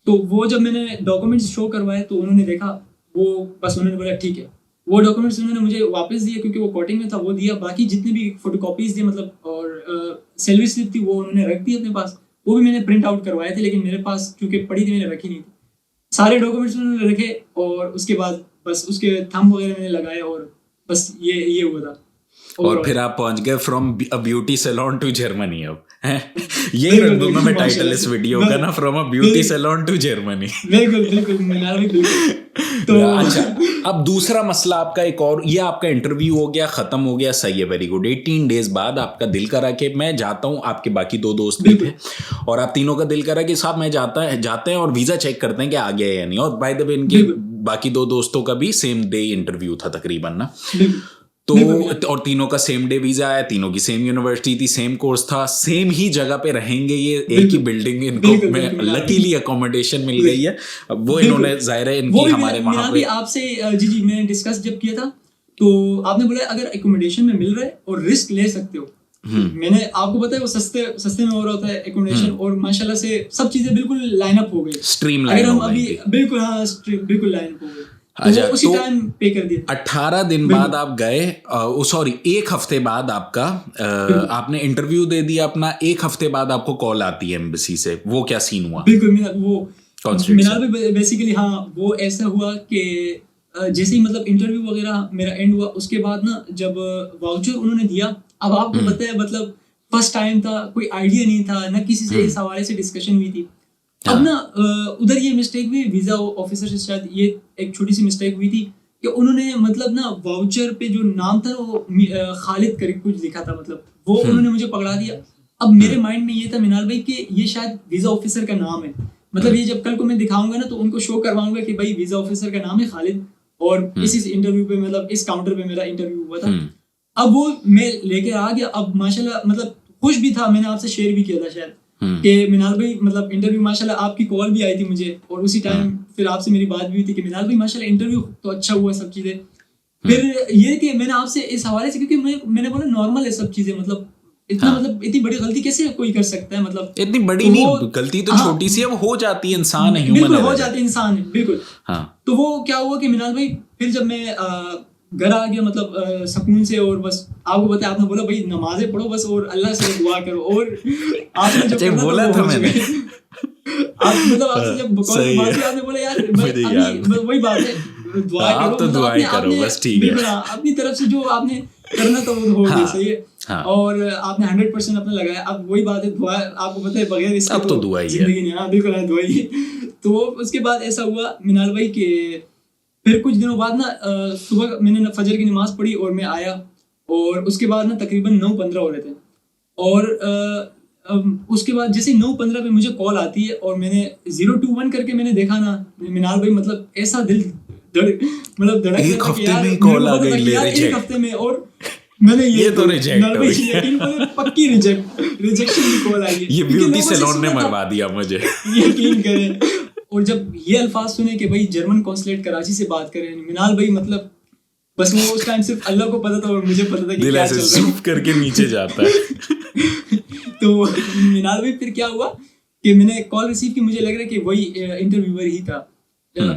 तो वो जब मैंने डॉक्यूमेंट्स शो करवाए तो उन्होंने देखा, वो बस उन्होंने बोला ठीक है। वो डॉक्यूमेंट्स उन्होंने मुझे वापस दिए, क्योंकि वो कोटिंग में था, वो दिया। बाकी जितने भी फोटोकॉपीज दिए मतलब, और सैलरी स्लिप थी वो उन्होंने रख दी अपने पास, वो भी मैंने प्रिंट आउट करवाए थे, लेकिन मेरे पास क्योंकि पड़ी थी मैंने रखी नहीं थी। सारे डॉक्यूमेंट्स उन्होंने रखे, और उसके बाद बस उसके थंब वगैरह मैंने लगाए, और बस ये हुआ था। और फिर आप पहुंच गए from a beauty salon to Germany. अब यही रख दूंगा मैं टाइटल इस वीडियो का ना, from a beauty salon to Germany. बिल्कुल बिल्कुल मिनाल भाई, बिल्कुल। तो अच्छा, अब दूसरा मसला आपका एक और, ये आपका इंटरव्यू हो गया, खत्म हो गया, सही है, वेरी गुड। 18 डेज बाद आपका दिल करा कि मैं जाता हूँ, आपके बाकी 2 दोस्त भी थे, और आप तीनों का दिल करा कि साहब मैं जाते हैं और वीजा चेक करते हैं कि आ गया या नहीं। और बाय द वे इनके बाकी 2 दोस्तों का भी सेम डे इंटरव्यू था तकरीबन ना। तो और तीनों का सेम डे वीजा आया, तीनों की सेम यूनिवर्सिटी थी, सेम कोर्स था, सेम ही जगह पे रहेंगे, ये एक ही बिल्डिंग, इनको में लकीली अकोमोडेशन मिल गई है। अब वो इन्होंने जाहिर है इनकी हमारे वहां पे आपसे जी मैंने डिस्कस जब किया था, तो आपने बोला अगर अकोमोडेशन में मिल रहा है और रिस्क ले सकते हो। मैंने आपको पता है वो सस्ते में हो रहा होता है अकोमोडेशन, और माशाल्लाह से सब चीजें बिल्कुल लाइन अप हो गई, स्ट्रीमलाइन हो गई। बिल्कुल हाँ, बिल्कुल लाइन अप हो गई। तो उसी टाइम पे कर दिया। 18 दिन बाद आप गए, सॉरी 1 हफ्ते बाद आपका आपने इंटरव्यू दे दिया अपना। 1 हफ्ते बाद आपको कॉल आती है एम्बेसी से, वो क्या सीन हुआ? बिल्कुल मिनाल भी बेसिकली हाँ, वो ऐसा हुआ कि जैसे ही मतलब इंटरव्यू वगैरह मेरा एंड हुआ, उसके बाद ना जब वाउचर उन्होंने दिया, अब आपको पता है मतलब फर्स्ट टाइम था, कोई आइडिया नहीं था, ना किसी से इस हवाले से डिस्कशन हुई थी। अब ना उधर ये मिस्टेक हुई, वीजा ऑफिसर से शायद ये एक छोटी सी मिस्टेक हुई थी कि उन्होंने मतलब ना वाउचर पे जो नाम था वो खालिद करके कुछ लिखा था, मतलब वो उन्होंने मुझे पकड़ा दिया। अब मेरे माइंड में ये था मिनाल भाई कि ये शायद वीजा ऑफिसर का नाम है, मतलब ये जब कल को मैं दिखाऊंगा ना तो उनको शो करवाऊंगा कि भाई वीजा ऑफिसर का नाम है खालिद, और इस इंटरव्यू पे मतलब इस काउंटर पे मेरा इंटरव्यू हुआ था। अब वो मैं लेकर आ गया। अब माशाल्लाह मतलब खुश भी था, मैंने आपसे शेयर भी किया था शायद कि मिनाल भाई मतलब इंटरव्यू माशाल्लाह, आपकी कॉल भी आई थी मुझे, और उसी टाइम फिर आपसे मेरी बात भी हुई थी कि मिनाल भाई माशाल्लाह इंटरव्यू तो अच्छा हुआ, सब चीजें। फिर ये कि मैंने आपसे इस हवाले से, क्योंकि मैंने बोला नॉर्मल है सब चीजें, मतलब इतना मतलब इतनी बड़ी गलती कैसे कोई कर सकता है, मतलब इतनी बड़ी नहीं, गलती तो छोटी सी है, वो हो जाती है, इंसान है, ह्यूमन है, हो जाती है, इंसान है, बिल्कुल। हाँ। तो वो क्या हुआ कि मिनाल भाई फिर जब मैं घर आ गया मतलब सुकून से, और बस आपको पता है आपने बोला भाई नमाजें पढ़ो बस और अल्लाह से दुआ करो, और आपने जो अच्छा, करना था बोला वो था हो चुका मैंने। है। आप मतलब आपसे जब कॉल सही बात है। हुई आपने बोला यार मुझे अभी याद है। वही बात है, दुआ हाँ, आप करो तो मतलब दुआएं करो, आपने बस ठीक है। बिल्कुल हाँ, अपनी तरफ से जो आपने करना था वो हो गया, हाँ, सही है। हाँ। और आपने 100% अपना लगाया। अब वही बात है, दुआ आपको पता है बगैर इसके अब तो दुआ ही है। जिंदगी नहीं। हाँ बिल्कुल, हाँ दुआ ही है। तो उसके बाद ऐसा हुआ मिनाल भाई के फिर कुछ दिनों बाद ना सुबह मैंने फजर की नमाज पढ़ी और मैं आया, और उसके बाद ना तकरीबन 9:15 हो रहे थे, और उसके बाद जैसे 9:15 पे मुझे कॉल आती है और मैंने 021 करके मैंने देखा ना मिनाल भाई, मतलब ऐसा दिल मतलब धड़क एक रहा था कि हफ्ते यार में ही मेरे कॉल को आ पता था गई, कि ले यार एक रिजेक्ट। हफ्ते में, और मैंने ये तो रिजेक्ट मिनाल भाई हो गई। यकीन करो पक्की रिजेक्शन की कॉल आई है, ये क्योंकि ब्यूटी लोगों से सैलून ने सुना था, मरवा दिया मुझे। यकीन करें। और जब ये अल्फाज सुने कि भाई जर्मन कॉन्सुलेट कराची से बात करें मिनाल भाई, मतलब बस वो उस टाइम सिर्फ अल्लाह को पता था और मुझे पता था कि दिल क्या ऐसे चल रहा सूप करके नीचे जाता है। है। तो मिनाल भाई फिर क्या हुआ कि मैंने कॉल रिसीव की, मुझे लग रहा है कि वही इंटरव्यूअर ही था,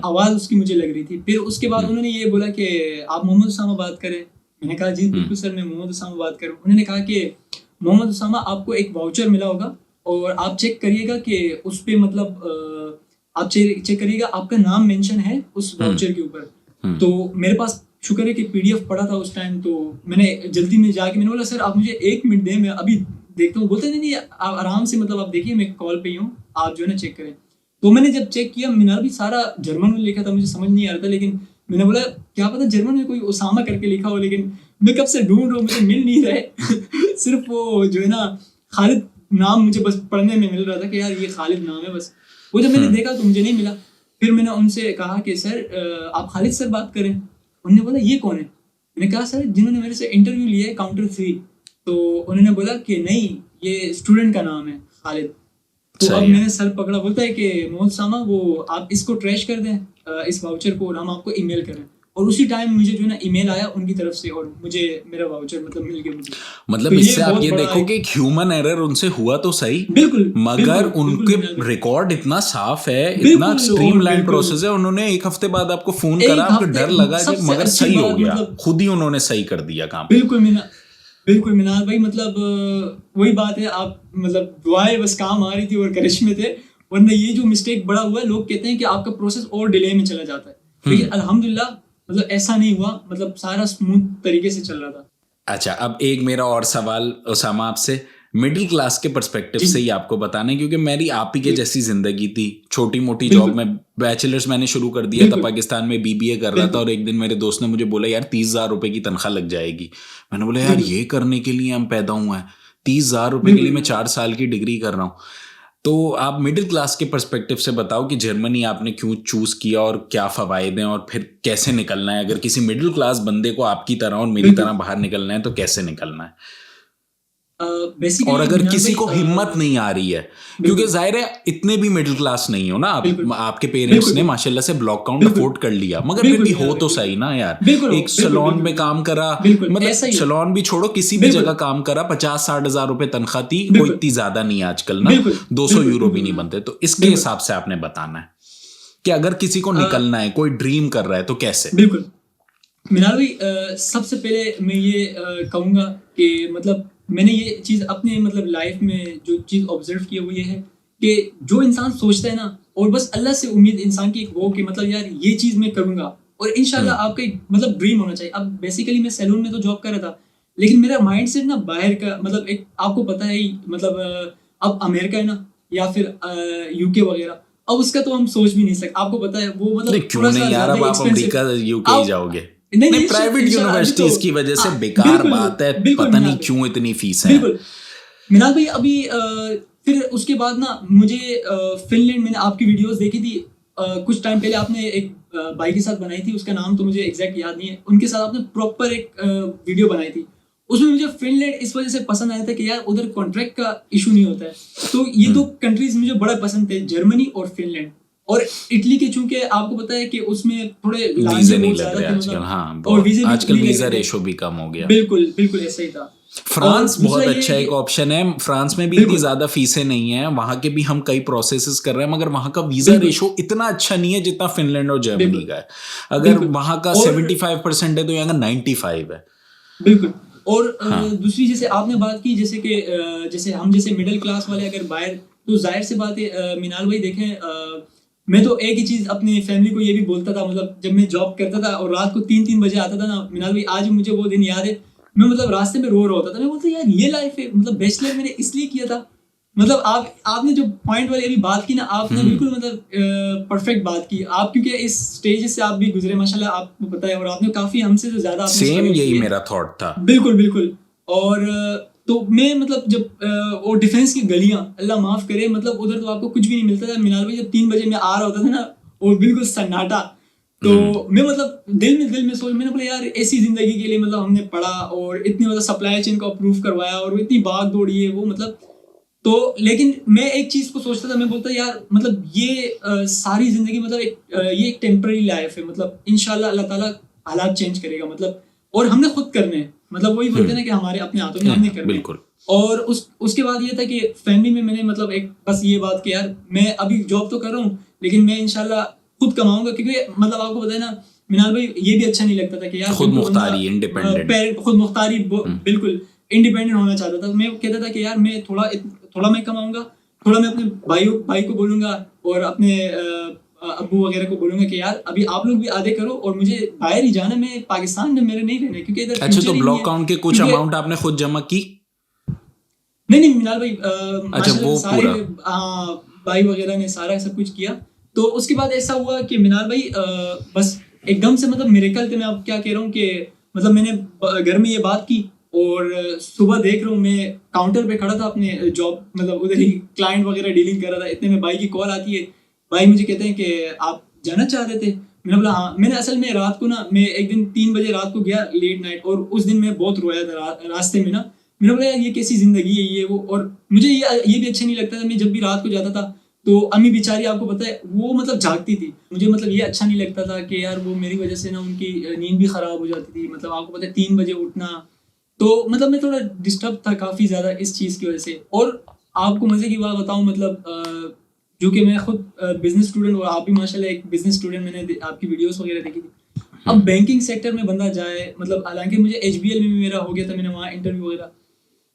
आवाज उसकी मुझे लग रही थी। फिर उसके बाद उन्होंने ये बोला कि आप मोहम्मद उसामा बात करें। मैंने कहा जी बिल्कुल सर, मैं मोहम्मद उसामा बात करूं। उन्होंने कहा कि मोहम्मद उसामा आपको एक वाउचर मिला होगा और आप चेक करिएगा कि उस पे मतलब आप चेक करिएगा आपका नाम मेंशन है उस वाउचर के ऊपर। तो मेरे पास शुक्र है कि पीडीएफ पड़ा था उस टाइम, तो मैंने जल्दी में जाके मैंने बोला सर आप मुझे 1 मिनट दें, मैं अभी देखता हूँ। बोलते नहीं आप आराम से, मतलब आप देखिए मैं कॉल पे ही हूँ, आप जो है ना चेक करें। तो मैंने जब चेक किया मिनार भी सारा जर्मन में लिखा था, मुझे समझ नहीं आ रहा था, लेकिन मैंने बोला क्या पता जर्मन में कोई उसामा करके लिखा हो, लेकिन मैं कब से ढूंढ रहा हूँ मुझे मिल नहीं रहे। सिर्फ वो जो है ना खालिद नाम मुझे बस पढ़ने में मिल रहा था कि यार ये खालिद नाम है बस। वो जब मैंने देखा तो मुझे नहीं मिला। फिर मैंने उनसे कहा कि सर आप खालिद सर बात करें। उन्होंने बोला ये कौन है। मैंने कहा सर जिन्होंने मेरे से इंटरव्यू लिया है काउंटर 3। तो उन्होंने बोला कि नहीं ये स्टूडेंट का नाम है खालिद। तो अब मैंने सर पकड़ा, बोलता है कि मोहम्मद सामा वो आप इसको ट्रैश कर दें इस वाउचर को और हम आपको ईमेल करें। और उसी टाइम मुझे जो है ना ईमेल आया उनकी तरफ से और मुझे मेरा वाउचर मतलब मिल गया मुझे। मतलब तो इससे आप बहुत ये बड़ा देखो कि एक ह्यूमन एरर उनसे हुआ तो सही, बिल्कुल मगर बिल्कुल उनके बिल्कुल रिकॉर्ड इतना साफ है, इतना बिल्कुल स्ट्रीमलाइन बिल्कुल प्रोसेस है। उन्होंने एक हफ्ते बाद आपको फोन एक करा, आपको हफ्ते डर लगा कि सबसे मगर अच्छी सही हो बात गया, मतलब खुद ही उन्होंने सही कर दिया काम। बिल्कुल मिनाल भाई, मतलब वही बात है, आप मतलब दुआएं बस काम आ रही थी और करिश्मे थे, वरना ये जो मिस्टेक बड़ा हुआ है लोग कहते हैं कि आपका प्रोसेस और डिले में चला जाता है, लेकिन अल्हम्दुलिल्लाह मतलब ऐसा नहीं हुआ, मतलब सारा स्मूथ तरीके से चल रहा था। अच्छा, अब एक मेरा और सवाल उसामा आपसे मिडिल क्लास के पर्सपेक्टिव से ही आपको बताना है, क्योंकि मेरी आप ही के जैसी जिंदगी थी, छोटी मोटी जॉब में, बैचलर्स मैंने शुरू कर दिया था पाकिस्तान में, बीबीए कर रहा था, और एक दिन मेरे दोस्त ने मुझे बोला यार 30,000 रुपए की तनख्वाह लग जाएगी। मैंने बोला यार ये करने के लिए हम पैदा हुए हैं, 30,000 रुपए के लिए मैं 4 साल की डिग्री कर रहा हूँ। तो आप मिडिल क्लास के पर्सपेक्टिव से बताओ कि जर्मनी आपने क्यों चूज किया और क्या फवायद हैं, और फिर कैसे निकलना है। अगर किसी मिडिल क्लास बंदे को आपकी तरह और मेरी तरह बाहर निकलना है तो कैसे निकलना है, और अगर किसी को हिम्मत नहीं आ रही है, क्योंकि जाहिर है इतने भी मिडिल क्लास नहीं हो ना आप, आपके पेरेंट्स ने माशाल्लाह से ब्लॉक काउंट अफोर्ड कर लिया, मगर फिर भी हो तो सही ना यार। एक सैलून में काम करा, मतलब सैलून भी छोड़ो, किसी भी जगह काम करा, 50-60 हजार रुपए तनख्वाह थी, कोई इतनी ज्यादा नहीं आजकल ना, 200 यूरो भी नहीं बनते। तो इसके हिसाब से आपने बताना है कि अगर किसी को निकलना है, कोई ड्रीम कर रहा है तो कैसे। बिल्कुल मिनाल भाई, सबसे पहले मैं ये कहूँगा कि मतलब मैंने ये चीज़ अपने मतलब लाइफ में जो चीज़ ऑब्जर्व की है वो ये है कि जो इंसान सोचता है ना, और बस अल्लाह से उम्मीद इंसान की एक हो कि मतलब यार ये चीज़ मैं करूँगा, और इंशाल्लाह आपका एक मतलब ड्रीम होना चाहिए। अब बेसिकली मैं सैलून में तो जॉब कर रहा था, लेकिन मेरा माइंड सेट ना बाहर का, मतलब एक आपको पता है ही, मतलब अब अमेरिका है ना या फिर यूके वगैरह, अब उसका तो हम सोच भी नहीं सकते। आपको पता है वो मतलब क्यों नहीं यार, अब आप अमेरिका यूके ही जाओगे। नहीं, प्राइवेट यूनिवर्सिटीज की वजह से बेकार बात है, पता नहीं क्यों इतनी फीस है। बिल्कुल मिनाल भाई, अभी फिर उसके बाद ना मुझे फिनलैंड, मैंने आपकी वीडियोस देखी थी कुछ टाइम पहले, आपने एक भाई के साथ बनाई थी, उसका नाम तो मुझे एग्जैक्ट याद नहीं है, उनके साथ आपने प्रॉपर एक वीडियो बनाई थी। उसमें मुझे फिनलैंड इस वजह से पसंद आया था कि यार उधर कॉन्ट्रैक्ट का इशू नहीं होता है। तो ये दो कंट्रीज मुझे बड़ा पसंद थे, जर्मनी और फिनलैंड। और इटली के चूंकि आपको पता है कि उसमें थोड़े वीजे नहीं लग रहे आजकल, हाँ, और आजकल वीजा रेशो भी कम हो गया। बिल्कुल ऐसा ही था। फ्रांस और बहुत दूसरा ये अच्छा है एक कि ऑप्शन है। फ्रांस में भी इतनी बिल्कुल ज्यादा फीसें नहीं है, वहां के भी हम कई प्रोसेसेस कर रहे हैं, मगर वहां का वीजा बिल्कुल रेशो इतना अच्छा नहीं है जितना फिनलैंड और जर्मनी बिल्कुल का है। अगर बिल्कुल वहां का और 75% है तो यहाँ का 95 है। बिल्कुल और हाँ। दूसरी जैसे आपने बात की जैसे कि जैसे हम जैसे मिडिल क्लास वाले अगर बाहर, तो जाहिर सी बात है मिनाल भाई देखें, मैं तो एक ही चीज अपनी फैमिली को ये भी बोलता था, मतलब जब मैं जॉब करता था और रात को 3-3 बजे आता था ना मिनाल भाई, आज भी मुझे वो दिन याद है। मैं मतलब रास्ते में रो रहा होता था, मैं बोलता यार ये लाइफ है, मतलब बैचलर मैंने इसलिए किया था। मतलब आपने जो पॉइंट वाली अभी बात की ना, आपने बिल्कुल मतलब परफेक्ट बात की। आप क्योंकि इस स्टेज से आप भी गुजरे माशाल्लाह, आपको पता है, और आपने काफी हमसे तो ज्यादा आपने सेम स्ट्रगल यही की है। मेरा थॉट था। बिल्कुल बिल्कुल। और तो मैं मतलब जब वो डिफेंस की गलियां, अल्लाह माफ करे, मतलब उधर तो आपको कुछ भी नहीं मिलता था मिनाल भाई। जब 3 बजे मैं आ रहा होता था ना, और बिल्कुल सन्नाटा, तो मैं मतलब दिल में सोच, मैंने बोला यार ऐसी जिंदगी के लिए मतलब हमने पढ़ा और इतनी मतलब सप्लाई चेन को अप्रूव करवाया और इतनी भाग दौड़ी है वो, मतलब तो लेकिन मैं एक चीज को सोचता था, मैं बोलता यार मतलब ये सारी जिंदगी मतलब ये एक टेम्पररी लाइफ है, मतलब इंशाल्लाह अल्लाह ताला हालात चेंज करेगा, मतलब और हमने खुद करने हैं, मतलब वही बोलते हैं ना कि हमारे अपने हाथों में हमने करने हैं। बिल्कुल। और उसके बाद ये था कि फैमिली में मैंने मतलब एक बस ये बात कि यार मैं अभी जॉब तो कर रहा हूँ, लेकिन मैं इंशाल्लाह खुद कमाऊंगा, क्योंकि मतलब आपको पता है ना मिनाल भाई, ये भी अच्छा नहीं लगता था कि यार खुद बिल्कुल बंदा मुख्तारी, इंडिपेंडेंट। पेरेंट खुद मुख्तारी बिल्कुल इंडिपेंडेंट होना चाहता था। मैं कहता था कि यार मैं थोड़ा मैं कमाऊंगा, थोड़ा मैं अपने भाई को बोलूंगा और अपने अब्बू वगैरह को बोलूंगा कि यार अभी आप लोग भी आधे करो और मुझे बाहर ही जाना, मैं पाकिस्तान में मेरे नहीं रहना, क्योंकि इधर अच्छा, फ्यूचर तो ही नहीं ब्लॉक है। काउंट के कुछ क्योंकि अमाउंट आपने खुद जमा की? नहीं मिनाल भाई, अच्छा, माशाल्लाह वो से सारे पूरा। भाई वगैरह ने सारा सब कुछ किया। तो उसके बाद ऐसा हुआ कि मिनाल भाई बस एकदम से मतलब मिरेकल थे। मैं अब क्या कह रहा हूँ कि मतलब मैंने घर में ये बात की, और सुबह देख रहा हूँ मैं काउंटर पे खड़ा था अपने जॉब, मतलब उधर ही क्लाइंट वगैरह डीलिंग कर रहा था, इतने में भाई की कॉल आती है। भाई मुझे कहते हैं कि आप जाना चाह रहे थे। मैंने बोला हाँ। मैंने असल में रात को ना, मैं एक दिन 3 बजे रात को गया लेट नाइट, और उस दिन मैं बहुत रोया था रास्ते में ना। मैंने बोला यार ये कैसी जिंदगी है ये वो, और मुझे ये भी अच्छा नहीं लगता था। मैं जब भी रात को जाता था तो अम्मी बेचारी, आपको पता है, वो मतलब जागती थी। मुझे मतलब ये अच्छा नहीं लगता था कि यार वो मेरी वजह से ना उनकी नींद भी खराब हो जाती थी। मतलब आपको पता है 3 बजे उठना, तो मतलब मैं थोड़ा डिस्टर्ब था काफ़ी ज़्यादा इस चीज़ की वजह से। और आपको मज़े की बात बताऊँ, मतलब जो कि मैं खुद बिजनेस स्टूडेंट, और आप भी माशाल्लाह एक बिजनेस स्टूडेंट, मैंने आपकी वीडियोस वगैरह देखी थी। अब बैंकिंग सेक्टर में बंदा जाए, मतलब हालांकि मुझे HBL में भी मेरा हो गया था, मैंने वहाँ इंटरव्यू वगैरह,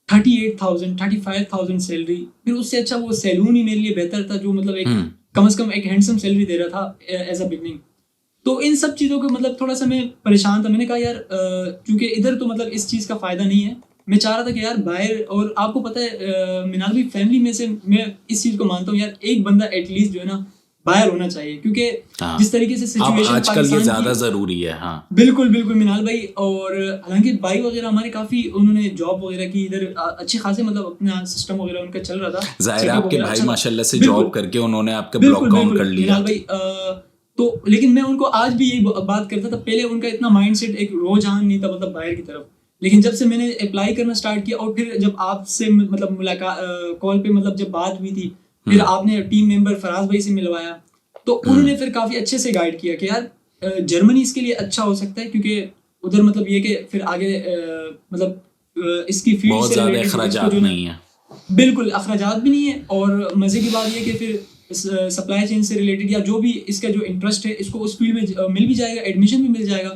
38,000 35,000 सैलरी। फिर उससे अच्छा वो सैलून ही मेरे लिए बेहतर था, जो मतलब एक कम से कम एक हैंडसम सैलरी दे रहा था एज अ बिगनिंग। तो इन सब चीज़ों को मतलब थोड़ा सा मैं परेशान था। मैंने कहा यार क्योंकि इधर तो मतलब इस चीज़ का फ़ायदा नहीं है, मैं चाह रहा था कि यार बाहर। और आपको पता है मिनाल भी फैमिली में से मैं इस चीज़ को मानता हूँ यार, एक बंदा एटलीस्ट जो है ना बाहर होना चाहिए, क्योंकि हाँ, जिस तरीके से अब सिचुएशन आजकल ये पाकिस्तान ज्यादा की, जरूरी है। हाँ, बिल्कुल बिल्कुल मिनाल भाई। और हालांकि भाई वगैरह हमारे काफ़ी, उन्होंने जॉब वगैरह की इधर अच्छे खासे, मतलब अपना सिस्टम वगैरह उनका चल रहा था, जाहिर है सेटअप आपके वगैरह भाई अच्छा था। माशाल्लाह से बिल्कुल जॉब करके उन्होंने आपके ब्लॉक बिल्कुल काउंट कर बिल्कुल लिया। मिनाल भाई तो लेकिन मैं उनको आज भी यही बात करता था। पहले उनका इतना माइंडसेट एक रुझान नहीं था मतलब बाहर की तरफ, लेकिन जब से मैंने अप्लाई करना स्टार्ट किया, और फिर जब आपसे मतलब मुलाकात कॉल पे मतलब जब बात हुई थी, फिर आपने टीम मेंबर फराज भाई से मिलवाया, तो उन्होंने फिर काफ़ी अच्छे से गाइड किया कि यार जर्मनी इसके लिए अच्छा हो सकता है, क्योंकि उधर मतलब ये कि फिर आगे मतलब इसकी फील्ड बहुत से ज्यादा रिलेटेड इसको अखराजात जो ना, नहीं है। बिल्कुल अखराजात भी नहीं है। और मज़े की बात ये कि फिर सप्लाई चेन से रिलेटेड या जो भी इसका जो इंटरेस्ट है, इसको उस फील्ड में मिल भी जाएगा, एडमिशन भी मिल जाएगा।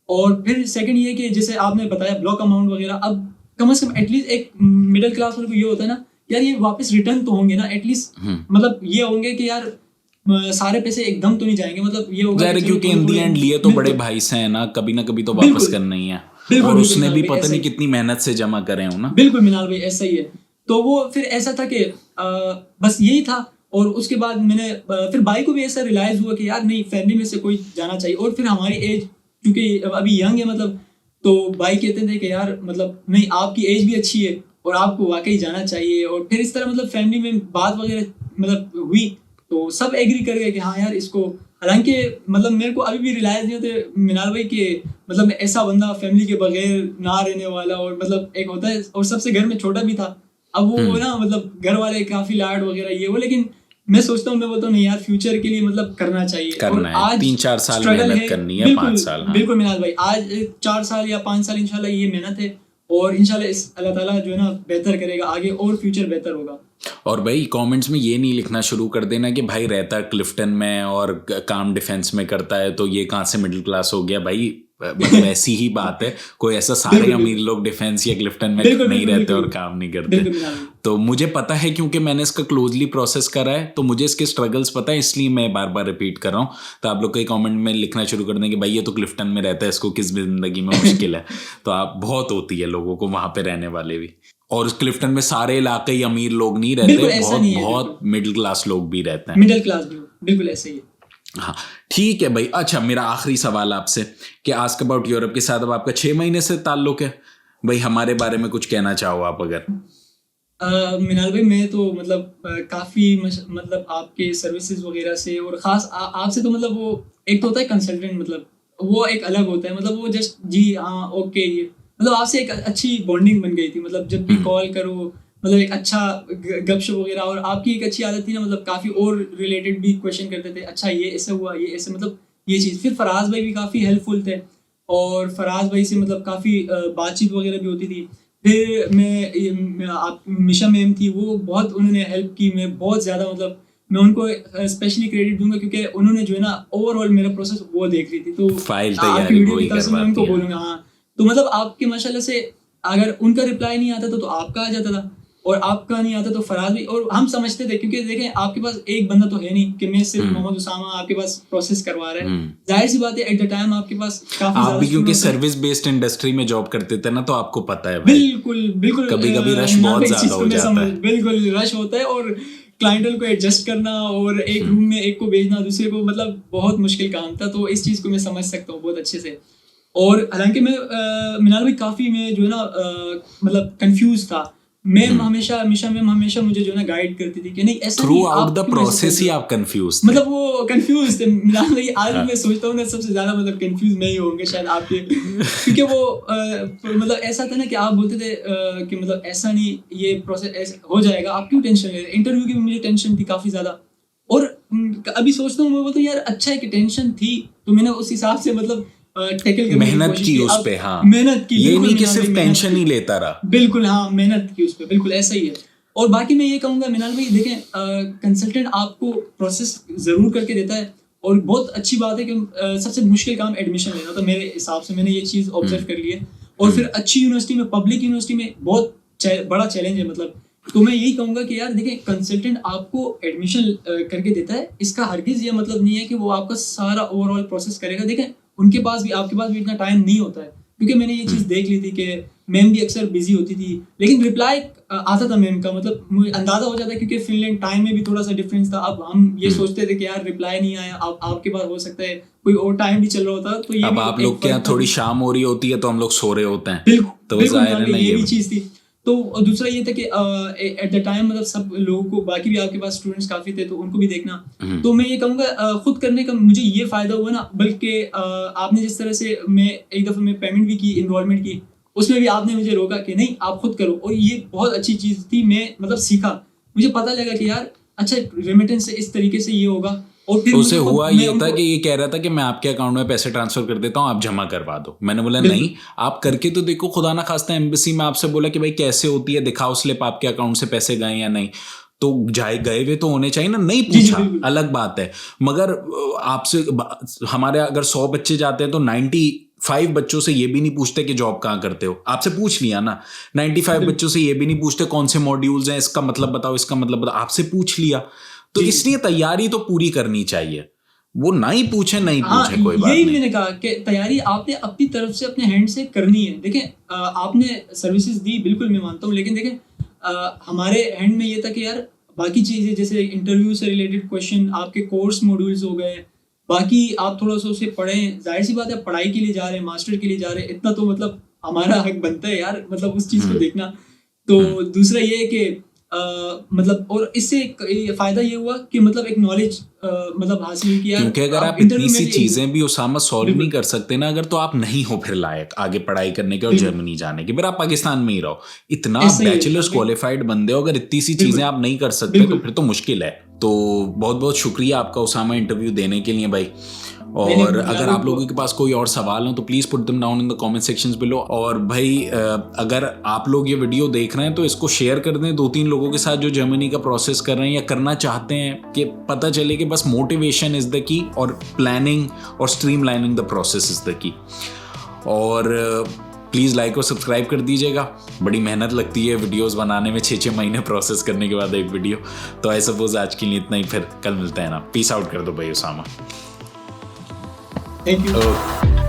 और फिर सेकंड ये कि जैसे आपने बताया ब्लॉक अमाउंट वगैरह, अब कम से कम एटलीस्ट एक मिडिल क्लास वाले को ये होता है ना यार, ये वापस रिटर्न तो होंगे ना एटलीस्ट, मतलब ये होंगे कि यार सारे पैसे एकदम तो नहीं जाएंगे, मतलब ये होगा जाहिर कि है, चलो क्योंकि थोड़े इन दी थोड़े। एंड लिए तो बड़े बिल्कुल भाई से है ना कभी तो वापस बिल्कुल करना ही है। बिल्कुल और बिल्कुल उसने मिनाल भी भाई पता ऐसा नहीं ही, कितनी मेहनत से जमा करे हो ना। बिल्कुल मिनाल भाई ऐसा ही है। तो वो फिर ऐसा था कि बस यही था। और उसके बाद मैंने फिर भाई को भी ऐसा रियलाइज हुआ कि यार नहीं, फैमिली में से कोई जाना चाहिए। और फिर हमारी एज क्योंकि अभी यंग है, मतलब तो भाई कहते थे कि यार मतलब नहीं, आपकी एज भी अच्छी है और आपको वाकई जाना चाहिए। और फिर इस तरह मतलब फैमिली में बात वगैरह मतलब हुई, तो सब एग्री कर गए कि हाँ यार इसको। हालांकि मतलब मेरे को अभी भी रियलाइज नहीं होते मिनाल भाई के, मतलब मैं ऐसा बंदा फैमिली के बगैर ना रहने वाला, और मतलब एक होता है, और सबसे घर में छोटा भी था। अब वो ना मतलब घर वाले काफी लाड वगैरह ये वो, लेकिन मैं सोचता हूँ, मैं बोलता हूँ नहीं यार, फ्यूचर के लिए मतलब करना चाहिए। और करना है, आज 3-4 साल स्ट्रगल मेहनत है, करनी है, बिल्कुल 5 साल। हाँ, बिल्कुल मिनाल भाई, आज 4 साल या 5 साल इंशाल्लाह ये मेहनत है। और इंशाल्लाह इस अल्लाह ताला जो है ना बेहतर करेगा आगे और फ्यूचर बेहतर होगा। और भाई कमेंट्स में ये नहीं लिखना शुरू कर देना कि भाई रहता है क्लिफ्टन में और काम डिफेंस में करता है तो ये कहाँ से मिडिल क्लास हो गया भाई। मतलब ऐसी ही बात है, कोई ऐसा सारे अमीर लोग डिफेंस या क्लिफ्टन में नहीं रहते और काम नहीं करते। तो मुझे पता है क्योंकि मैंने इसका क्लोजली प्रोसेस करा है, तो मुझे इसके स्ट्रगल्स पता है, इसलिए मैं बार बार रिपीट कर रहा हूँ। तो आप लोग कई कमेंट में लिखना शुरू कर दें कि भाई ये तो क्लिफ्टन में रहता है, इसको किस जिंदगी में मुश्किल है। तो आप बहुत होती है लोगों को वहां पे रहने वाले भी, और उस क्लिफ्टन में सारे इलाके ही अमीर लोग नहीं रहते, बहुत मिडिल क्लास लोग भी रहते हैं। मिडिल क्लास भी बिल्कुल ऐसे ही है। हाँ ठीक है भाई। अच्छा मेरा आखिरी सवाल आपसे कि आस्क अबाउट यूरोप के साथ अब आपका 6 महीने से ताल्लुक है भाई, हमारे बारे में कुछ कहना चाहो आप अगर? मिनाल भाई मैं तो मतलब काफ़ी मतलब आपके सर्विसेज वगैरह से और ख़ास आपसे तो मतलब वो एक तो होता है कंसल्टेंट, मतलब वो एक अलग होता है, मतलब वो जस्ट जी हाँ ओके ये मतलब आपसे एक अच्छी बॉन्डिंग बन गई थी। मतलब जब भी कॉल करो मतलब एक अच्छा गपशप वगैरह, और आपकी एक अच्छी आदत थी ना मतलब काफ़ी और रिलेटेड भी क्वेश्चन करते थे, अच्छा ये ऐसे हुआ ये ऐसे, मतलब ये चीज़। फिर फराज भाई भी काफ़ी हेल्पफुल थे और फराज भाई से मतलब काफ़ी बातचीत वगैरह भी होती थी। फिर मैं आप मिशा मैम थी, वो बहुत उन्होंने हेल्प की, मैं बहुत ज़्यादा मतलब मैं उनको स्पेशली क्रेडिट दूंगा क्योंकि उन्होंने जो है ना ओवरऑल मेरा प्रोसेस वो देख रही थी। तो फाइल आपकी वीडियो की तरफ से मैं उनको बोलूँगा। हाँ तो मतलब आपके माशाल्लाह से अगर उनका रिप्लाई नहीं आता तो आपका आ जाता था, और आपका नहीं आता तो फराज भी, और हम समझते थे क्योंकि देखें आपके पास एक बंदा तो है नहीं कि मैं सिर्फ मोहम्मद उसामा आपके पास प्रोसेस करवा रहा है। जाहिर सी बात है एट द टाइम आपके पास काफी आप भी क्योंकि सर्विस बेस्ड इंडस्ट्री में जॉब करते थे ना, तो आपको पता है भाई। बिल्कुल बिल्कुल कभी कभी रश बहुत ज्यादा हो जाता है। बिल्कुल रश होता है और क्लाइंटल को एडजस्ट करना और एक रूम में एक को भेजना दूसरे को, मतलब बहुत मुश्किल काम था। तो इस चीज को मैं समझ सकता हूँ बहुत अच्छे से। और हालांकि मैं मिनाल भाई काफी मैं जो है ना मतलब कंफ्यूज था। मैम हमेशा मिशा मैम हमेशा मुझे जो है ना गाइड करती थी कि नहीं ऐसा थ्रू आउट द प्रोसेस ही आप कंफ्यूज थे। मतलब वो कंफ्यूज थे मिनाल भाई। आज मैं सोचता हूँ ना सबसे ज्यादा मतलब कंफ्यूज मैं ही होंगे शायद आपके, क्योंकि वो मतलब ऐसा था ना कि आप बोलते थे कि मतलब ऐसा नहीं ये प्रोसेस हो जाएगा, आप क्यों टेंशन ले रहे। इंटरव्यू की भी मुझे टेंशन थी काफी ज्यादा, और अभी सोचता हूँ मैं बोलता हूँ यार अच्छा है कि टेंशन थी तो मैंने उस हिसाब से मतलब मेहनत की उस पे। हाँ मेहनत की, ये नहीं कि सिर्फ टेंशन ही लेता रहा। बिल्कुल हाँ मेहनत की उस पे, बिल्कुल ऐसा ही है। और बाकी मैं ये कहूँगा मिनाल भाई देखें कंसल्टेंट आपको प्रोसेस जरूर करके देता है, और बहुत अच्छी बात है कि सबसे मुश्किल काम एडमिशन लेना था मेरे हिसाब से, मैंने ये चीज़ ऑब्जर्व कर ली है। और फिर अच्छी यूनिवर्सिटी में पब्लिक यूनिवर्सिटी में बहुत बड़ा चैलेंज है मतलब। तो मैं यही कहूँगा कि यार देखें कंसल्टेंट आपको एडमिशन करके देता है, इसका हरगिज़ ये मतलब नहीं है कि वो आपका सारा ओवरऑल प्रोसेस करेगा। देखें उनके पास भी आपके पास भी इतना टाइम नहीं होता है, क्योंकि मैंने ये चीज़ देख ली थी कि मैम भी अक्सर बिजी होती थी, लेकिन रिप्लाई आता था मैम का, मतलब मुझे अंदाजा हो जाता है क्योंकि फिनलैंड टाइम में भी थोड़ा सा डिफरेंस था। अब हम ये सोचते थे कि यार रिप्लाई नहीं आया, अब आपके पास हो सकता है कोई और टाइम भी चल रहा होता, तो ये अब आप लोग के यहाँ थोड़ी शाम हो रही होती है तो हम लोग सो रहे होते हैं। बिल्कुल ये भी चीज़ थी। तो दूसरा ये था कि एट द टाइम मतलब सब लोगों को बाकी भी आपके पास स्टूडेंट्स काफ़ी थे तो उनको भी देखना। तो मैं ये कहूँगा खुद करने का मुझे ये फ़ायदा हुआ ना, बल्कि आपने जिस तरह से मैं एक दफ़ा मैं पेमेंट भी की इन्वॉल्वमेंट की, उसमें भी आपने मुझे रोका कि नहीं आप खुद करो, और ये बहुत अच्छी चीज़ थी। मैं मतलब सीखा, मुझे पता लगा कि यार अच्छा रेमिटेंस से इस तरीके से ये होगा। और फिर उसे हुआ ये था कि ये कह रहा था कि मैं आपके अकाउंट में पैसे ट्रांसफर कर देता हूँ, आप जमा करवा दो। मैंने बोला नहीं आप करके तो देखो, खुदा ना खास्ता एम्बेसी में आपसे बोला कि भाई कैसे होती है, दिखाओ स्लिप आपके अकाउंट से पैसे गए या नहीं, तो गए हुए तो होने चाहिए ना, नहीं पूछा अलग बात है। मगर आपसे हमारे अगर 100 बच्चे जाते हैं तो 95 बच्चों से ये भी नहीं पूछते कि जॉब कहाँ करते हो, आपसे पूछ लिया ना। 95 बच्चों से ये भी नहीं पूछते कौन से मॉड्यूल्स हैं, इसका मतलब बताओ, इसका मतलब बताओ, आपसे पूछ लिया। तो इसलिए तैयारी तो पूरी करनी चाहिए, वो नहीं पूछे कोई बात यही नहीं। मैंने कहा कि तैयारी आपने अपनी तरफ से अपने हैंड से करनी है। देखें आपने सर्विसेज दी बिल्कुल मैं मानता हूँ, लेकिन देखें हमारे हैंड में ये था कि यार बाकी चीज़ें जैसे इंटरव्यू से रिलेटेड क्वेश्चन, आपके कोर्स मॉड्यूल्स हो गए, बाकी आप थोड़ा सा उसे पढ़ें। जाहिर सी बात है पढ़ाई के लिए जा रहे हैं, मास्टर के लिए जा रहे हैं, इतना तो मतलब हमारा हक बनता है यार, मतलब उस चीज़ को देखना। तो दूसरा ये है कि मतलब और इससे फायदा ये हुआ कि मतलब एक नॉलेज मतलब हासिल किया, क्योंकि अगर आप इतनी सी चीजें भी उसामा सॉल्व नहीं कर सकते ना अगर, तो आप नहीं हो फिर लायक आगे पढ़ाई करने के और जर्मनी जाने के। फिर आप पाकिस्तान में ही रहो, इतना बैचलर्स क्वालिफाइड बंदे हो, अगर इतनी सी चीजें आप नहीं कर सकते तो फिर तो मुश्किल है। तो बहुत बहुत शुक्रिया आपका उसामा इंटरव्यू देने के लिए भाई। और अगर आप लोगों के पास कोई और सवाल हो तो please put them down in the comment sections below. और भाई अगर आप लोग ये वीडियो देख रहे हैं तो इसको शेयर कर दें 2-3 लोगों के साथ जो जर्मनी का प्रोसेस कर रहे हैं या करना चाहते हैं, कि पता चले कि बस मोटिवेशन इज़ द की और प्लानिंग और streamlining the process is the key. और प्लीज़ लाइक और सब्सक्राइब कर दीजिएगा। बड़ी मेहनत लगती है वीडियोस बनाने में, 6-6 महीने प्रोसेस करने के बाद एक वीडियो। तो आई सपोज आज के लिए इतना ही, फिर कल मिलते हैं ना। पीस आउट कर दो भाई उसामा। Thank you.